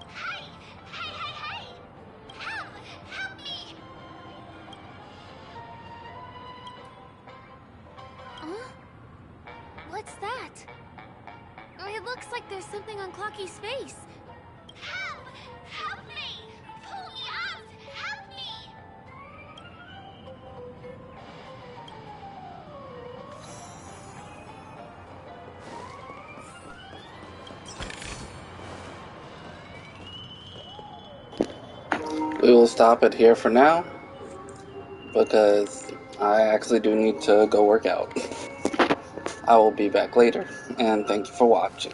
Hey! Hey, hey, hey! Help! Help me! Huh? What's that? It looks like there's something on Clocky's face. Help! Help me! Pull me up! Help me! We will stop it here for now, because I actually do need to go work out. I will be back later, and thank you for watching.